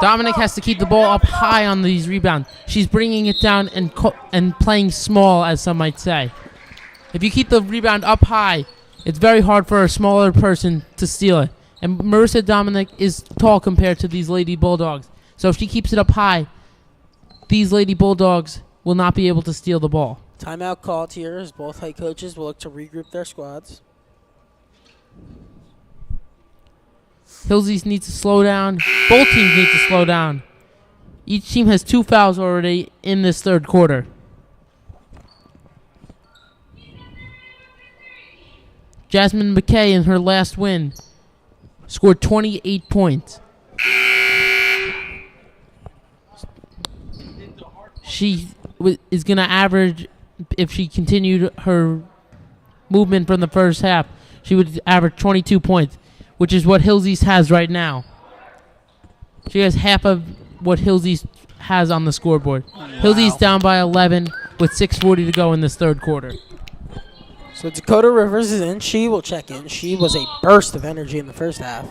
Dominic has to keep the ball up high on these rebounds. She's bringing it down and playing small, as some might say. If you keep the rebound up high, it's very hard for a smaller person to steal it. And Marissa Dominic is tall compared to these Lady Bulldogs. So if she keeps it up high, these Lady Bulldogs will not be able to steal the ball. Timeout called here as both head coaches will look to regroup their squads. Hills East needs to slow down. Both teams need to slow down. Each team has 2 fouls already in this third quarter. Jasmine McKay in her last win scored 28 points. She is going to average, if she continued her movement from the first half, she would average 22 points, which is what Hills East has right now. She has half of what Hills East has on the scoreboard. Hildy's down by 11 with 6:40 to go in this third quarter. So Dakota Rivers is in. She will check in. She was a burst of energy in the first half.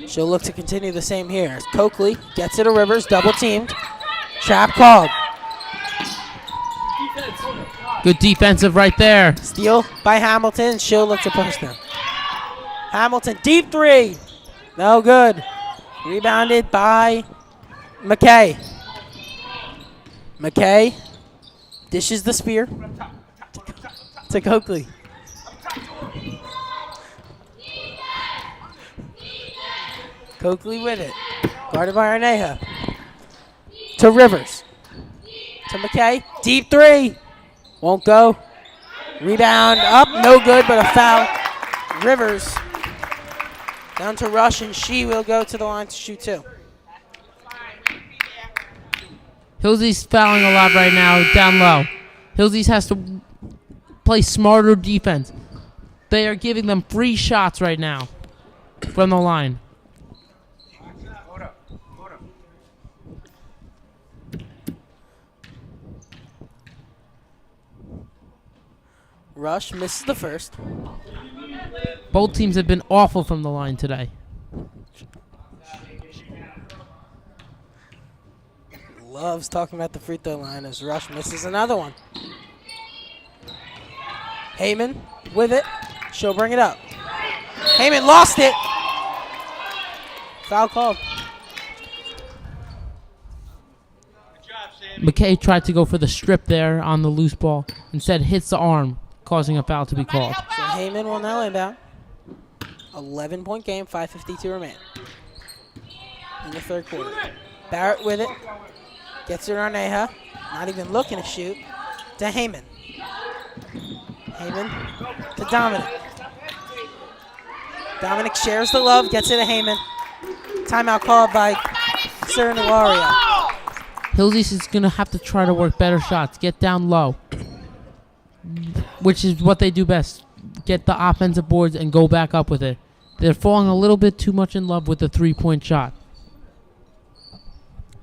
She'll look to continue the same here. As Coakley gets it to Rivers, double teamed. Trap called. Good defensive right there. Steal by Hamilton. She'll look to push them. Hamilton, deep three. No good. Rebounded by McKay. McKay dishes the spear to Coakley. Coakley with it. Guarded by Arneja. To Rivers. To McKay. Deep three. Won't go. Rebound up. No good, but a foul. Rivers down to Rush, and she will go to the line to shoot two. Hilsey's fouling a lot right now down low. Hilsey's has to play smarter defense. They are giving them free shots right now from the line. Rush misses the first. Both teams have been awful from the line today. Loves talking about the free throw line as Rush misses another one. Heyman with it. She'll bring it up. Heyman lost it. Foul called. McKay tried to go for the strip there on the loose ball. Instead hits the arm, causing a foul to be called. So Heyman will now inbound. 11-point game, 5:52 remain in the third quarter. Barrett with it. Gets it on Arneja. Not even looking to shoot. To Heyman. Heyman to Dominic. Dominic shares the love. Gets it to Heyman. Timeout called by Sir Nularia. Hilsey's is going to have to try to work better shots. Get down low. Which is what they do best. Get the offensive boards and go back up with it. They're falling a little bit too much in love with the three-point shot.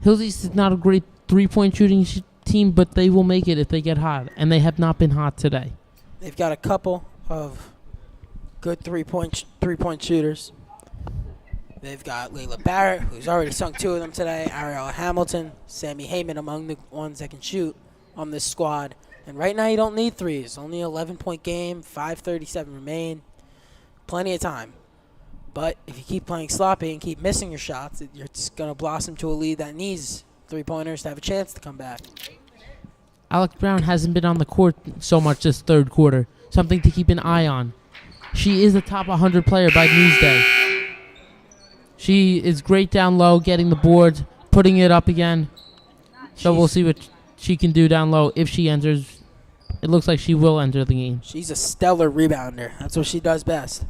Hilsey's is not a great three-point shooting team, but they will make it if they get hot, and they have not been hot today. They've got a couple of good three-point shooters. They've got Layla Barrett, who's already sunk two of them today. Ariella Hamilton, Sammy Heyman among the ones that can shoot on this squad. And right now you don't need threes. Only 11-point game, 5:37 remain. Plenty of time. But if you keep playing sloppy and keep missing your shots, you're just going to blossom to a lead that needs three-pointers to have a chance to come back. Alex Brown hasn't been on the court so much this third quarter. Something to keep an eye on. She is a top 100 player by Newsday. She is great down low, getting the boards, putting it up again. So we'll see what she can do down low if she enters. It looks like she will enter the game. She's a stellar rebounder. That's what she does best.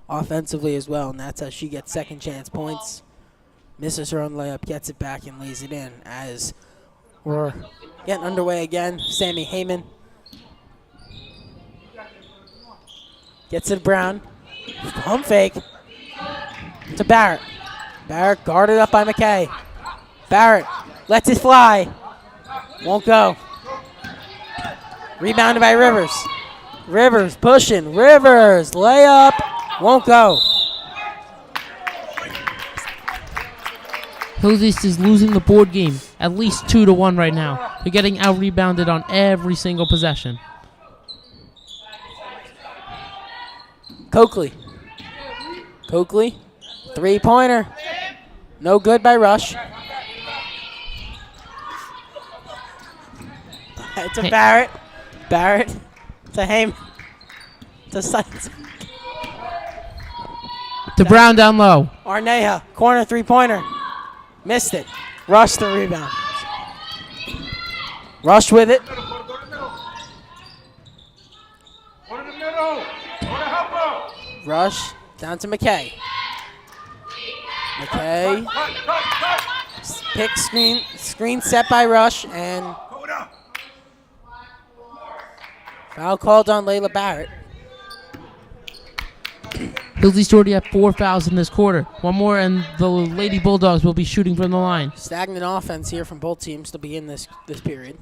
Offensively as well, and that's how she gets second chance points. Misses her own layup, gets it back, and lays it in. As we're getting underway again, Sammy Heyman gets it to Brown. Pump fake to Barrett. Barrett guarded up by McKay. Barrett lets it fly. Won't go. Rebounded by Rivers. Rivers pushing. Rivers layup. Won't go. Hills is losing the board game at least 2-1 right now. They're getting out-rebounded on every single possession. Coakley. Coakley. Three-pointer. No good by Rush. To Barrett. Barrett. To Heyman. To Sykes. To Brown down low. Arneja. Corner three-pointer. Missed it. Rush the rebound. Rush with it. Rush down to McKay. McKay. Pick screen set by Rush, and foul called on Layla Barrett. Hillsy's already at 4 fouls in this quarter. One more and the Lady Bulldogs will be shooting from the line. Stagnant offense here from both teams to begin this period.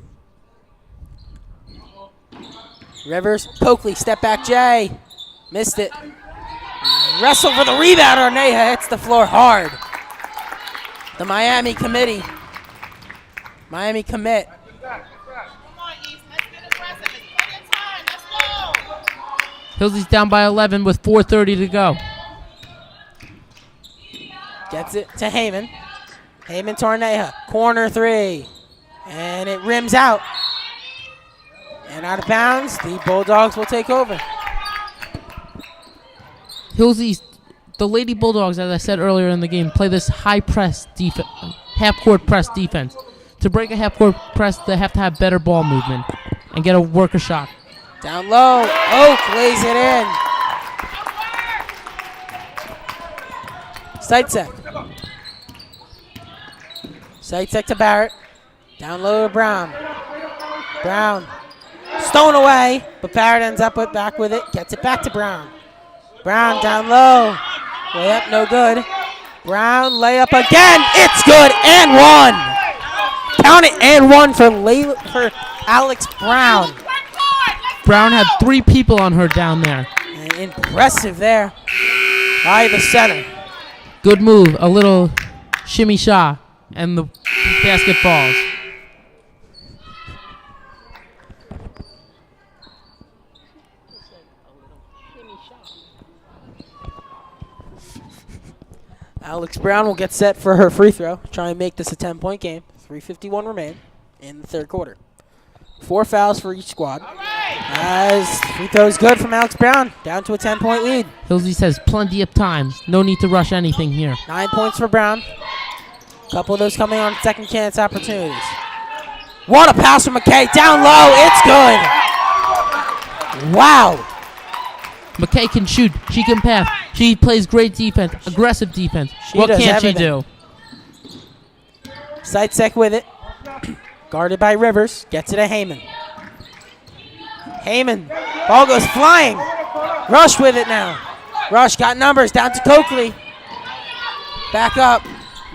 Rivers, Coakley, step back Jay. Missed it. Wrestle for the rebound. Arneja hits the floor hard. The Miami commit. Hillsy's down by 11 with 4:30 to go. Gets it to Heyman. Heyman to Arneja. Corner three. And it rims out. And out of bounds, the Bulldogs will take over. Hillsy's, the Lady Bulldogs, as I said earlier in the game, play this high press defense, half-court press defense. To break a half-court press, they have to have better ball movement and get a worker shot. Down low, Oak lays it in. Seitzek to Barrett. Down low to Brown. Brown. Stone away, but Barrett ends up back with it. Gets it back to Brown. Brown down low. Layup, no good. Brown, layup again. It's good, and one. Count it, and one for Alex Brown. Brown had 3 people on her down there. And impressive there by the center. Good move, a little shimmy shot, and the basket falls. Alex Brown will get set for her free throw. Try and make this a 10-point game. 3:51 remain in the third quarter. 4 fouls for each squad. As free throw is good from Alex Brown. Down to a 10-point lead. Hillsy's has plenty of time. No need to rush anything here. 9 points for Brown. A couple of those coming on second chance opportunities. What a pass from McKay. Down low. It's good. Wow. McKay can shoot. She can pass. She plays great defense, aggressive defense. What can't she do? Seitzek with it. Guarded by Rivers. Gets it to Heyman. Heyman. Ball goes flying. Rush with it now. Rush got numbers. Down to Coakley. Back up.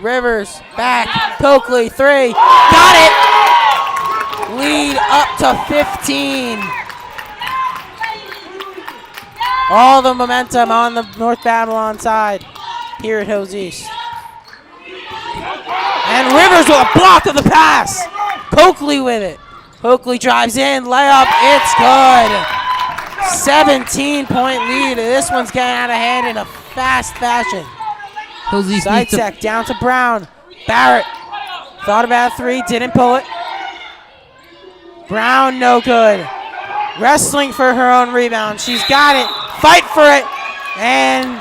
Rivers. Back. Coakley. 3. Got it. Lead up to 15. All the momentum on the North Babylon side here at Hills East. And Rivers with a block of the pass. Coakley with it. Coakley drives in, layup, it's good. 17-point lead. This one's getting out of hand in a fast fashion. Seitzek down to Brown. Barrett thought about 3, didn't pull it. Brown no good. Wrestling for her own rebound. She's got it. Fight for it. And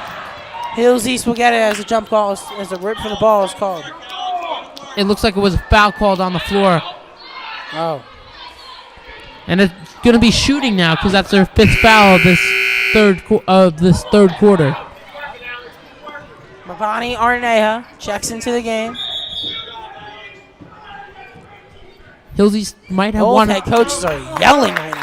Hills East will get it as a jump call, as a rip for the ball is called. It looks like it was a foul called on the floor. Oh. And it's going to be shooting now because that's their 5th foul of this third quarter. Mavani Arneja checks into the game. Hills East might have Both one. head coaches are yelling right now.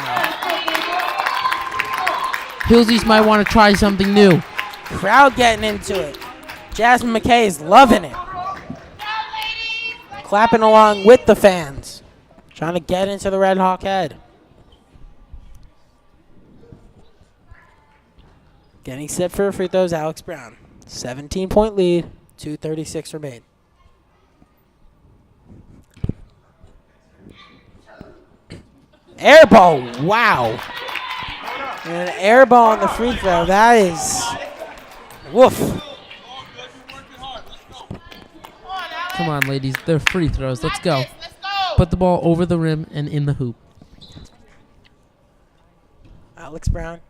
Hills East might want to try something new. Crowd getting into it. Jasmine McKay is loving it. Clapping along with the fans. Trying to get into the Red Hawk head. Getting set for free throws, Alex Brown. 17-point lead, 2:36 remain. Air ball, wow. And an air ball on the free throw, that is, woof. Come on, ladies, they're free throws. Let's go. Put the ball over the rim and in the hoop. Alex Brown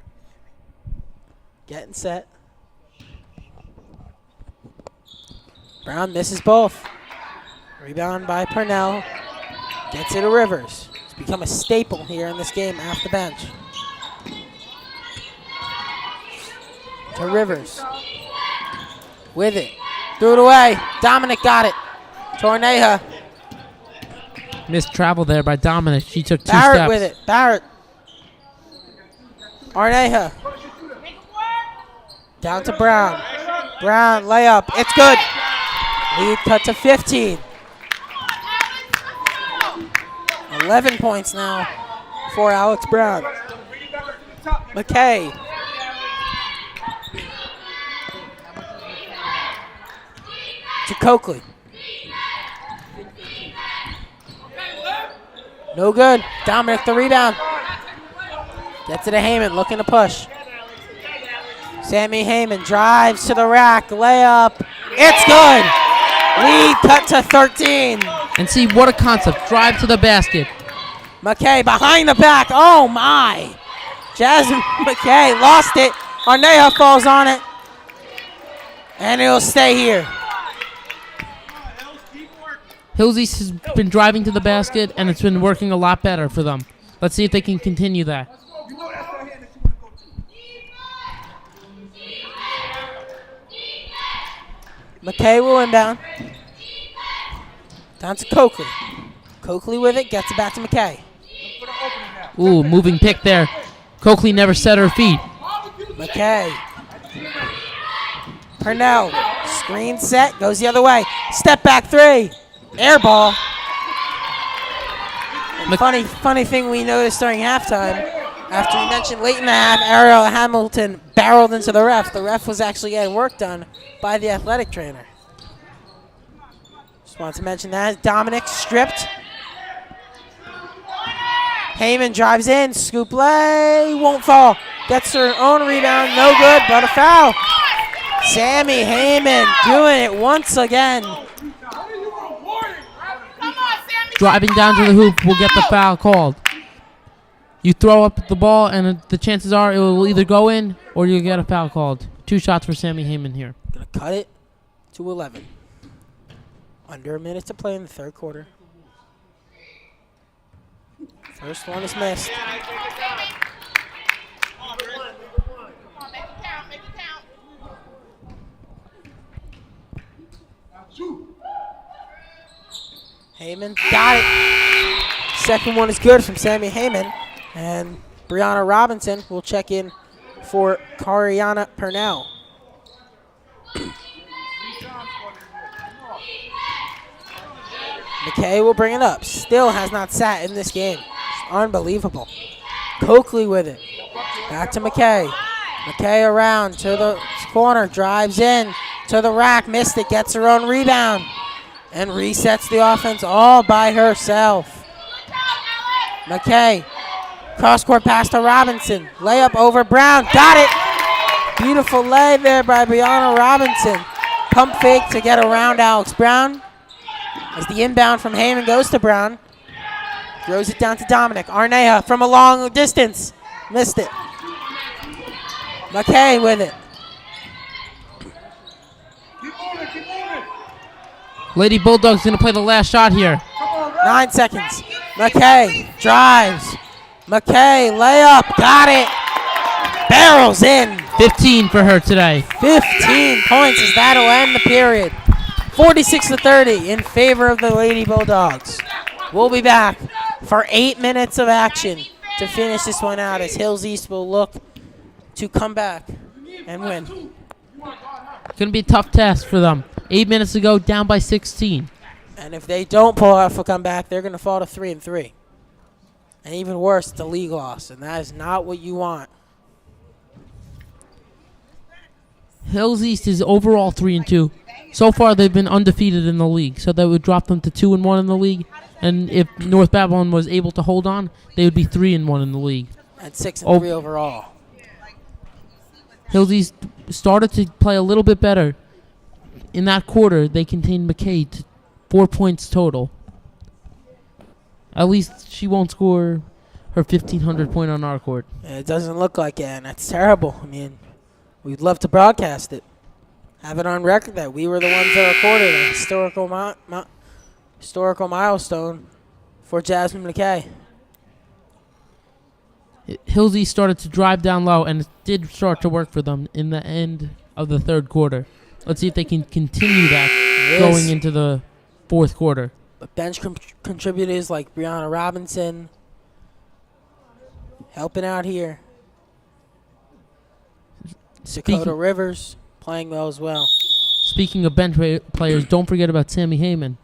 getting set. Brown misses both. Rebound by Purnell. Gets it to Rivers. It's become a staple here in this game off the bench. To Rivers. With it. Threw it away. Dominic got it. Torneja. Missed travel there by Dominic. She took 2 Barrett steps. with it. Barrett. Arneja. Down to Brown. Brown, layup. It's good. Lead cut to 15. 11 points now for Alex Brown. McKay. To Coakley. No good. Dominic the rebound. Gets it to Heyman, looking to push. Sammy Heyman drives to the rack, layup. It's good. Lead cut to 13. And see, what a concept. Drive to the basket. McKay behind the back. Oh, my. Jasmine McKay lost it. Arneja falls on it. And it'll stay here. Hills East has been driving to the basket, and it's been working a lot better for them. Let's see if they can continue that. McKay will inbound. Down to Coakley. Coakley with it, gets it back to McKay. Ooh, moving pick there. Coakley never set her feet. McKay. Purnell. Screen set, goes the other way. Step back three. Air ball. Funny thing we noticed during halftime, after we mentioned late in the half, Ariel Hamilton barreled into the ref. The ref was actually getting work done by the athletic trainer. Just wanted to mention that. Dominic stripped. Heyman drives in. Scoop lay. Won't fall. Gets her own rebound. No good, but a foul. Sammy Heyman doing it once again. Driving down to the hoop will get the foul called. You throw up the ball, and the chances are it will either go in or you'll get a foul called. 2 shots for Sammy Heyman here. Gonna cut it to 11. Under a minute to play in the third quarter. First one is missed. Heyman got it. Second one is good from Sammy Heyman. And Brianna Robinson will check in for Kariana Purnell. McKay will bring it up. Still has not sat in this game. It's unbelievable. Coakley with it. Back to McKay. McKay around to the corner. Drives in to the rack. Missed it. Gets her own rebound. And resets the offense all by herself. McKay. Cross-court pass to Robinson. Layup over Brown. Got it. Beautiful lay there by Brianna Robinson. Pump fake to get around Alex Brown. As the inbound from Heyman goes to Brown. Throws it down to Dominic. Arneja from a long distance. Missed it. McKay with it. Lady Bulldogs going to play the last shot here. 9 seconds. McKay drives. McKay layup. Got it. Barrels in. 15 for her today. 15 points as that'll end the period. 46-30 in favor of the Lady Bulldogs. We'll be back for 8 minutes of action to finish this one out as Hills East will look to come back and win. It's going to be a tough test for them. 8 minutes ago, down by 16. And if they don't pull off a comeback, they're going to fall to 3-3. And even worse, it's a league loss, and that is not what you want. Hills East is overall 3-2. So far, they've been undefeated in the league, so that would drop them to 2-1 in the league. And if North Babylon was able to hold on, they would be 3-1 in the league. And 6-3 overall. Hills East started to play a little bit better. In that quarter, they contained McKay to 4 points total. At least she won't score her 1,500 point on our court. It doesn't look like it, and that's terrible. I mean, we'd love to broadcast it. Have it on record that we were the ones that recorded a historical milestone for Jasmine McKay. Hills East started to drive down low, and it did start to work for them in the end of the third quarter. Let's see if they can continue that going into the fourth quarter. But bench contributors like Brianna Robinson helping out here. Dakota Rivers playing well as well. Speaking of bench players, don't forget about Sammy Heyman.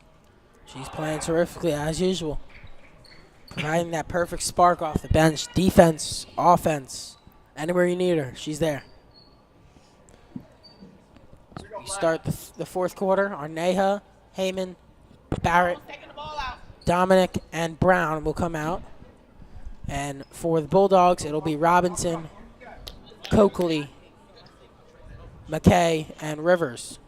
She's playing terrifically as usual. Providing that perfect spark off the bench. Defense, offense, anywhere you need her, she's there. We start the fourth quarter. Arneja, Heyman, Barrett, Dominic, and Brown will come out. And for the Bulldogs, it'll be Robinson, Coakley, McKay, and Rivers.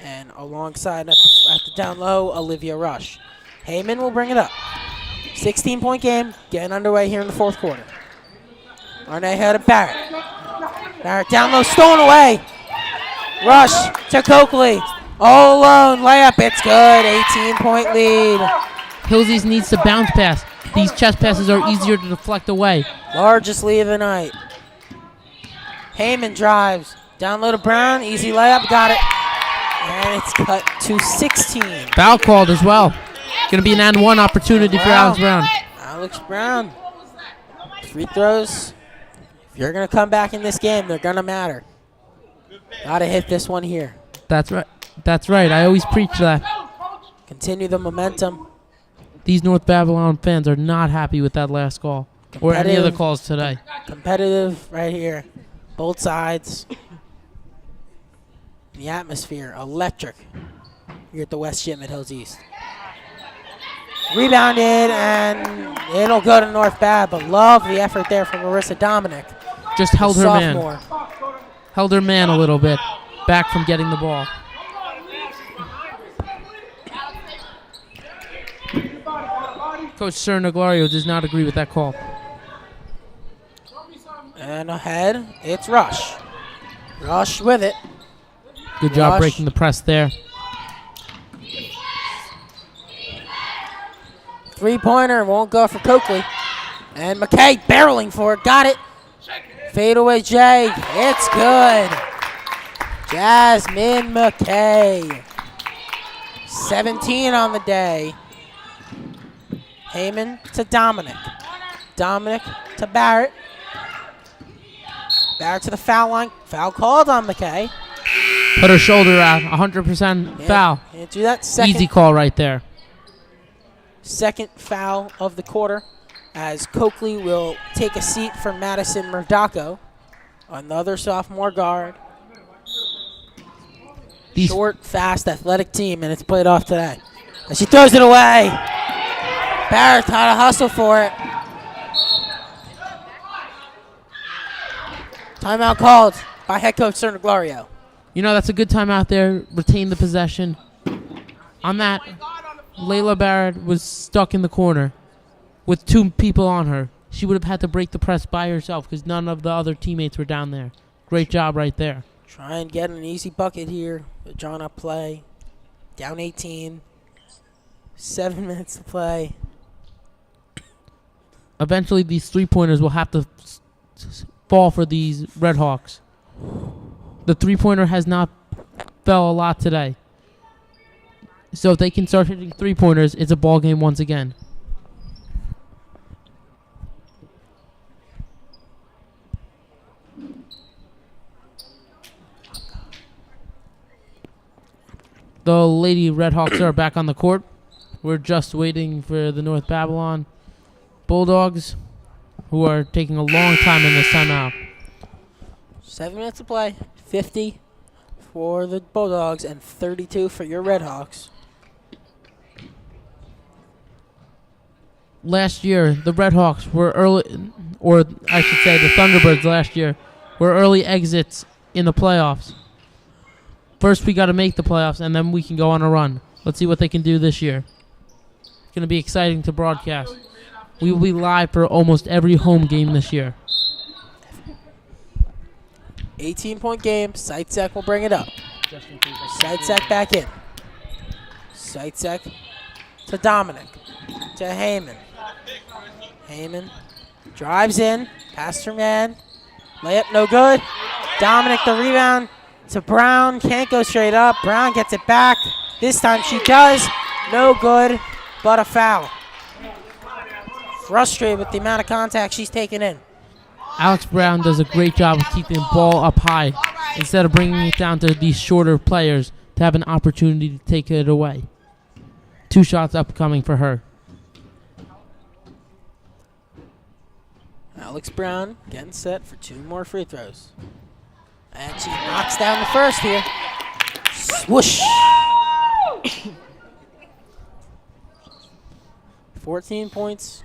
And alongside at the down low, Olivia Rush. Heyman will bring it up. 16-point game, getting underway here in the fourth quarter. Arneja to Barrett. Barrett down low, stolen away. Rush to Coakley. All alone, layup, it's good. 18-point lead. Hillsies needs to bounce pass. These chest passes are easier to deflect away. Largest lead of the night. Heyman drives. Down low to Brown. Easy layup. Got it. And it's cut to 16. Foul called as well. Going to be an and one opportunity for Alex Brown. Alex Brown. Free throws. If you're going to come back in this game, they're going to matter. Got to hit this one here. That's right. That's right. I always preach that. Continue the momentum. These North Babylon fans are not happy with that last call or any other calls today. Competitive right here. Both sides. The atmosphere, electric here at the West Gym at Hills East. Rebounded, and it'll go to North Bab, but love the effort there from Marissa Dominic. Just held her sophomore. man. Held her man a little bit, back from getting the ball. Coach Cernaglario does not agree with that call. And ahead, it's Rush. Rush with it. Good job breaking the press there. Three-pointer won't go for Coakley. And McKay barreling for it. Got it. Fadeaway J. It's good. Jasmine McKay. 17 on the day. Heyman to Dominic. Dominic to Barrett. Barrett to the foul line. Foul called on McKay. Put her shoulder out. 100% foul. Can't do that. Easy call right there. Second foul of the quarter as Coakley will take a seat for Madison Murdaco, another sophomore guard. Short, fast, athletic team, and it's played off today. And she throws it away. Barrett had to hustle for it. Timeout called by head coach Cernaglario. You know, that's a good time out there. Retain the possession. On that, Layla Barrett was stuck in the corner with two people on her. She would have had to break the press by herself because none of the other teammates were down there. Great job right there. Try and get an easy bucket here. Drawn up play. Down 18. 7 minutes to play. Eventually, these three-pointers will have to fall for these Red Hawks. The three-pointer has not fell a lot today. So if they can start hitting three-pointers, it's a ball game once again. The Lady Red Hawks are back on the court. We're just waiting for the North Babylon Bulldogs, who are taking a long time in this timeout. 7 minutes to play. 50 for the Bulldogs and 32 for your Red Hawks. Last year, the Red Hawks were early, or I should say the Thunderbirds last year, were early exits in the playoffs. First, we got to make the playoffs, and then we can go on a run. Let's see what they can do this year. It's going to be exciting to broadcast. We will be live for almost every home game this year. 18-point game. Seitzek will bring it up. Seitzek back in. Seitzek to Dominic. To Heyman. Heyman drives in. Past her man. Layup no good. Dominic the rebound to Brown. Can't go straight up. Brown gets it back. This time she does. No good, but a foul. Frustrated with the amount of contact she's taken in. Alex Brown does a great job of keeping the ball up high instead of bringing it down to these shorter players to have an opportunity to take it away. 2 shots upcoming for her. Alex Brown getting set for 2 more free throws. And she knocks down the first here. Swoosh! 14 points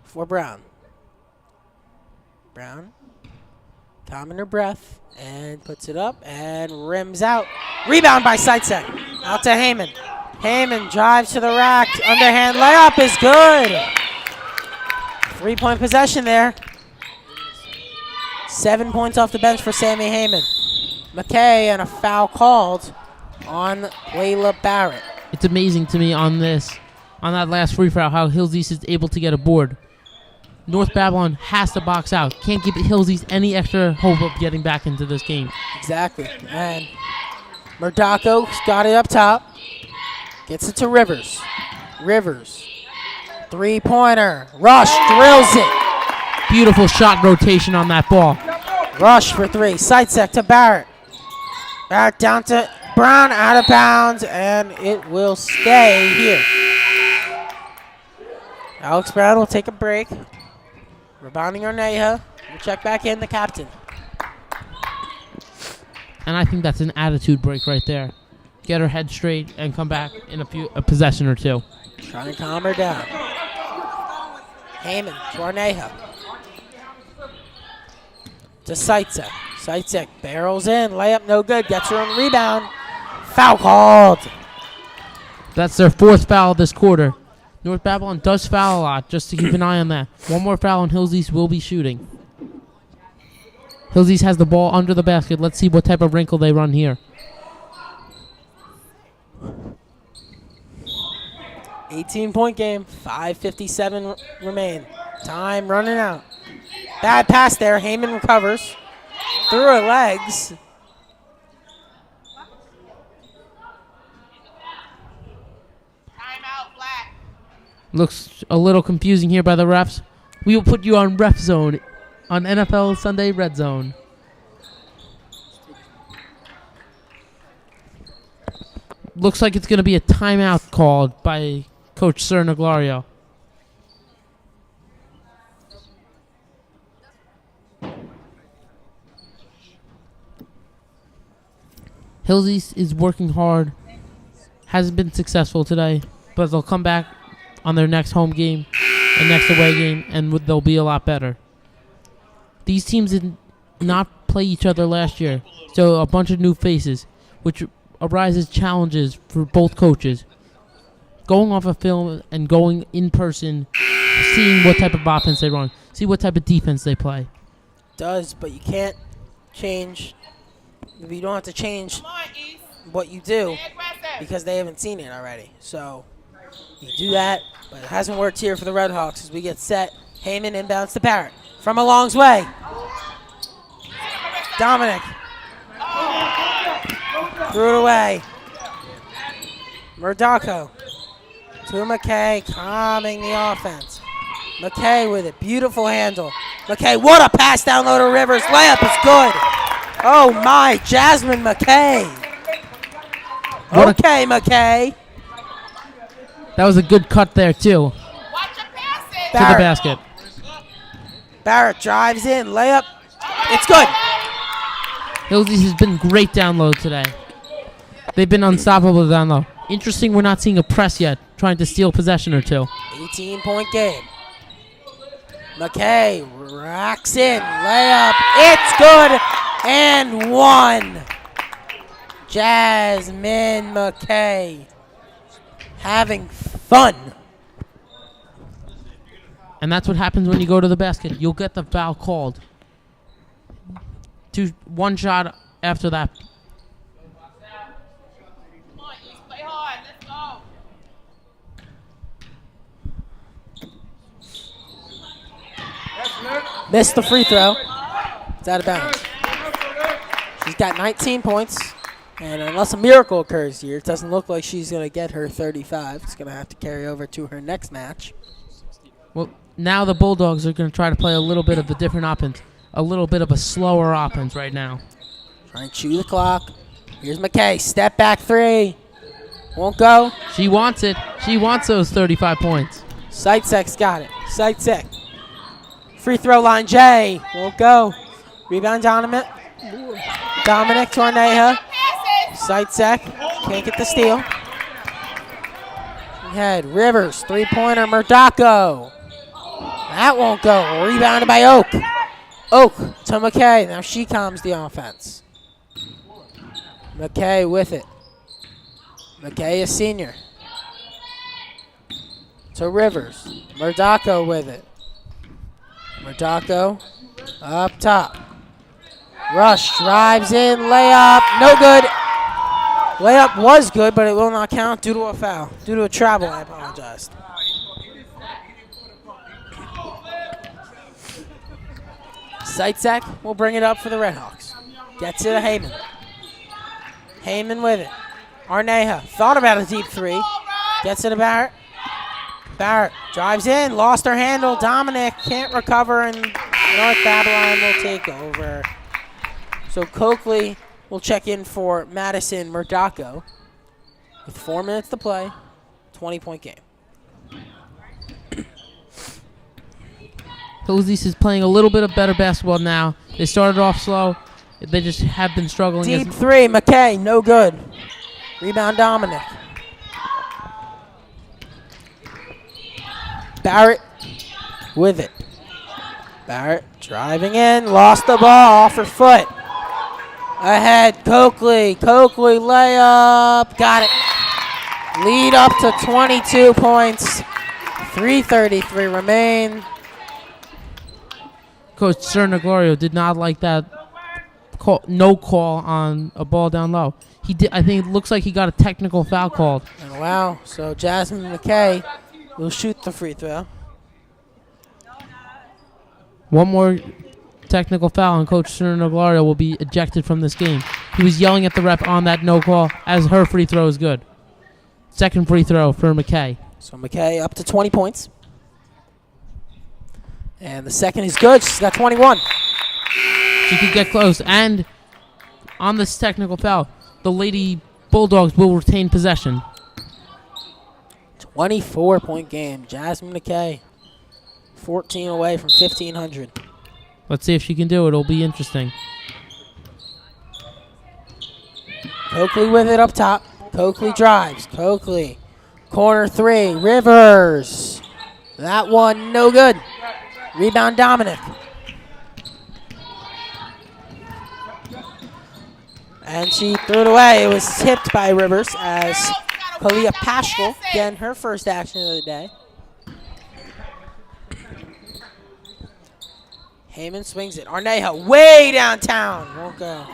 for Brown. Brown, calming her breath, and puts it up and rims out. Rebound by Seitzek. Out to Heyman. Heyman drives to the rack. Underhand layup is good. 3-point possession there. 7 points off the bench for Sammy Heyman. McKay and a foul called on Layla Barrett. It's amazing to me on that last free throw, how Hillsies is able to get a board. North Babylon has to box out. Can't give Hillsies any extra hope of getting back into this game. Exactly. And Murdako's got it up top. Gets it to Rivers. Rivers. 3-pointer. Rush drills it. Beautiful shot rotation on that ball. Rush for 3. Seitzek to Barrett. Barrett down to Brown, out of bounds, and it will stay here. Alex Brown will take a break. Rebounding Orneja. We'll check back in, the captain. And I think that's an attitude break right there. Get her head straight and come back in a possession or 2. Trying to calm her down. Heyman to Orneja. To Seitzek. Seitzek barrels in. Layup no good. Gets her own rebound. Foul called. That's their 4th foul this quarter. North Babylon does foul a lot, just to keep an eye on that. 1 more foul and Hillsies will be shooting. Hillsies has the ball under the basket. Let's see what type of wrinkle they run here. 18-point game. 5:57 remain. Time running out. Bad pass there. Heyman recovers. Through her legs. Looks a little confusing here by the refs. We will put you on ref zone on NFL Sunday Red Zone. Looks like it's going to be a timeout called by Coach Cernaglario. Hillsies is working hard. Hasn't been successful today, but they'll come back on their next home game and next away game, and they'll be a lot better. These teams did not play each other last year, so a bunch of new faces, which arises challenges for both coaches. Going off of film and going in person, seeing what type of offense they run, see what type of defense they play. Does, but you can't change. You don't have to change what you do because they haven't seen it already. So you do that, but it hasn't worked here for the Red Hawks as we get set. Heyman inbounds to Barrett from a long way. Dominic threw it away. Murdako to McKay, calming the offense. McKay with it, beautiful handle. McKay, what a pass down low to Rivers. Layup is good. Oh my, Jasmine McKay. Okay, McKay. That was a good cut there, too. To the basket. Barrett drives in. Layup. It's good. Hillsies has been great down low today. They've been unstoppable down low. Interesting we're not seeing a press yet, trying to steal possession or 2. 18-point game. McKay racks in. Layup. It's good. And 1. Jasmine McKay having fun. And that's what happens when you go to the basket. You'll get the foul called. 1 shot after that. Missed the free throw. It's out of bounds. She's got 19 points. And unless a miracle occurs here, it doesn't look like she's going to get her 35. It's going to have to carry over to her next match. Well, now the Bulldogs are going to try to play a little bit of a different offense, a little bit of a slower offense right now. Trying to chew the clock. Here's McKay. Step back three. Won't go. She wants it. She wants those 35 points. Seitzek's got it. Seitzek. Free throw line, Jay. Won't go. Rebound, Dominic. Dominic to Arneja. Seitzek. Can't get the steal. Head. Rivers. Three-pointer. Murdaco. That won't go. Rebounded by Oak. Oak to McKay. Now she calms the offense. McKay with it. McKay is senior. To Rivers. Murdaco with it. Murdaco up top. Rush drives in. Layup. No good. Layup was good, but it will not count due to a foul. Due to a travel, I apologize. Seitzek will bring it up for the Redhawks. Gets it to Heyman. Heyman with it. Arneja thought about a deep three. Gets it to Barrett. Barrett drives in. Lost her handle. Dominic can't recover, and North Babylon will take over. So Coakley will check in for Madison Murdaco. With 4 minutes to play, 20-point game. Hillsdale is playing a little bit of better basketball now. They started off slow. They just have been struggling. Deep three, McKay, no good. Rebound, Dominic. Barrett with it. Barrett driving in, lost the ball off her foot. Ahead, Coakley. Coakley layup, got it. Lead up to 22 points. 3:33 remain. Coach Cernaglorio did not like that call, no call on a ball down low. He did. I think it looks like he got a technical foul called. And wow, so Jasmine McKay will shoot the free throw. One more technical foul, and Coach Cernaglorio will be ejected from this game. He was yelling at the ref on that no call as her free throw is good. Second free throw for McKay. So McKay up to 20 points. And the second is good. She's got 21. She could get close. And on this technical foul, the Lady Bulldogs will retain possession. 24-point game. Jasmine McKay, 14 away from 1,500. Let's see if she can do it. It'll be interesting. Coakley with it up top. Coakley drives. Coakley. Corner three. Rivers. That one no good. Rebound, Dominic. And she threw it away. It was tipped by Rivers as Kalia Paschal getting her first action of the day. Heyman swings it. Arneja way downtown. Won't go.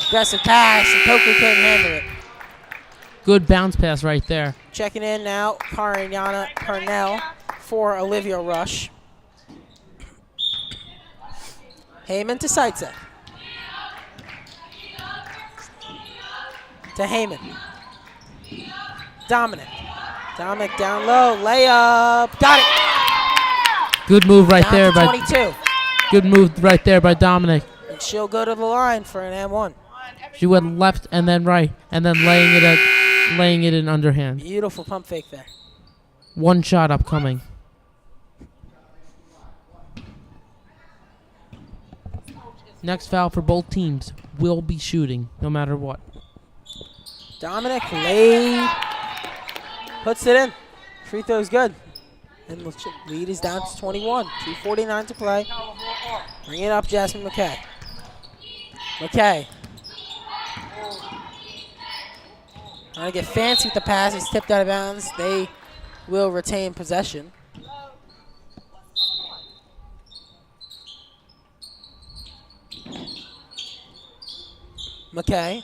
Aggressive pass, and Coakley couldn't handle it. Good bounce pass right there. Checking in now, Kariana Parnell for Olivia Rush. Heyman to Seitzek. To Heyman. Dominic. Dominic down low, layup, got it. Good move right Down there to by 22. good move right there by Dominic. And she'll go to the line for an M1. She went left and then right, and then laying it in underhand. Beautiful pump fake there. One shot upcoming. Next foul for both teams will be shooting, no matter what. Dominic puts it in. Free throw's good. And the lead is down to 21. 2:49 to play. Bring it up, Jasmine McKay. McKay. Trying to get fancy with the pass. It's tipped out of bounds. They will retain possession. McKay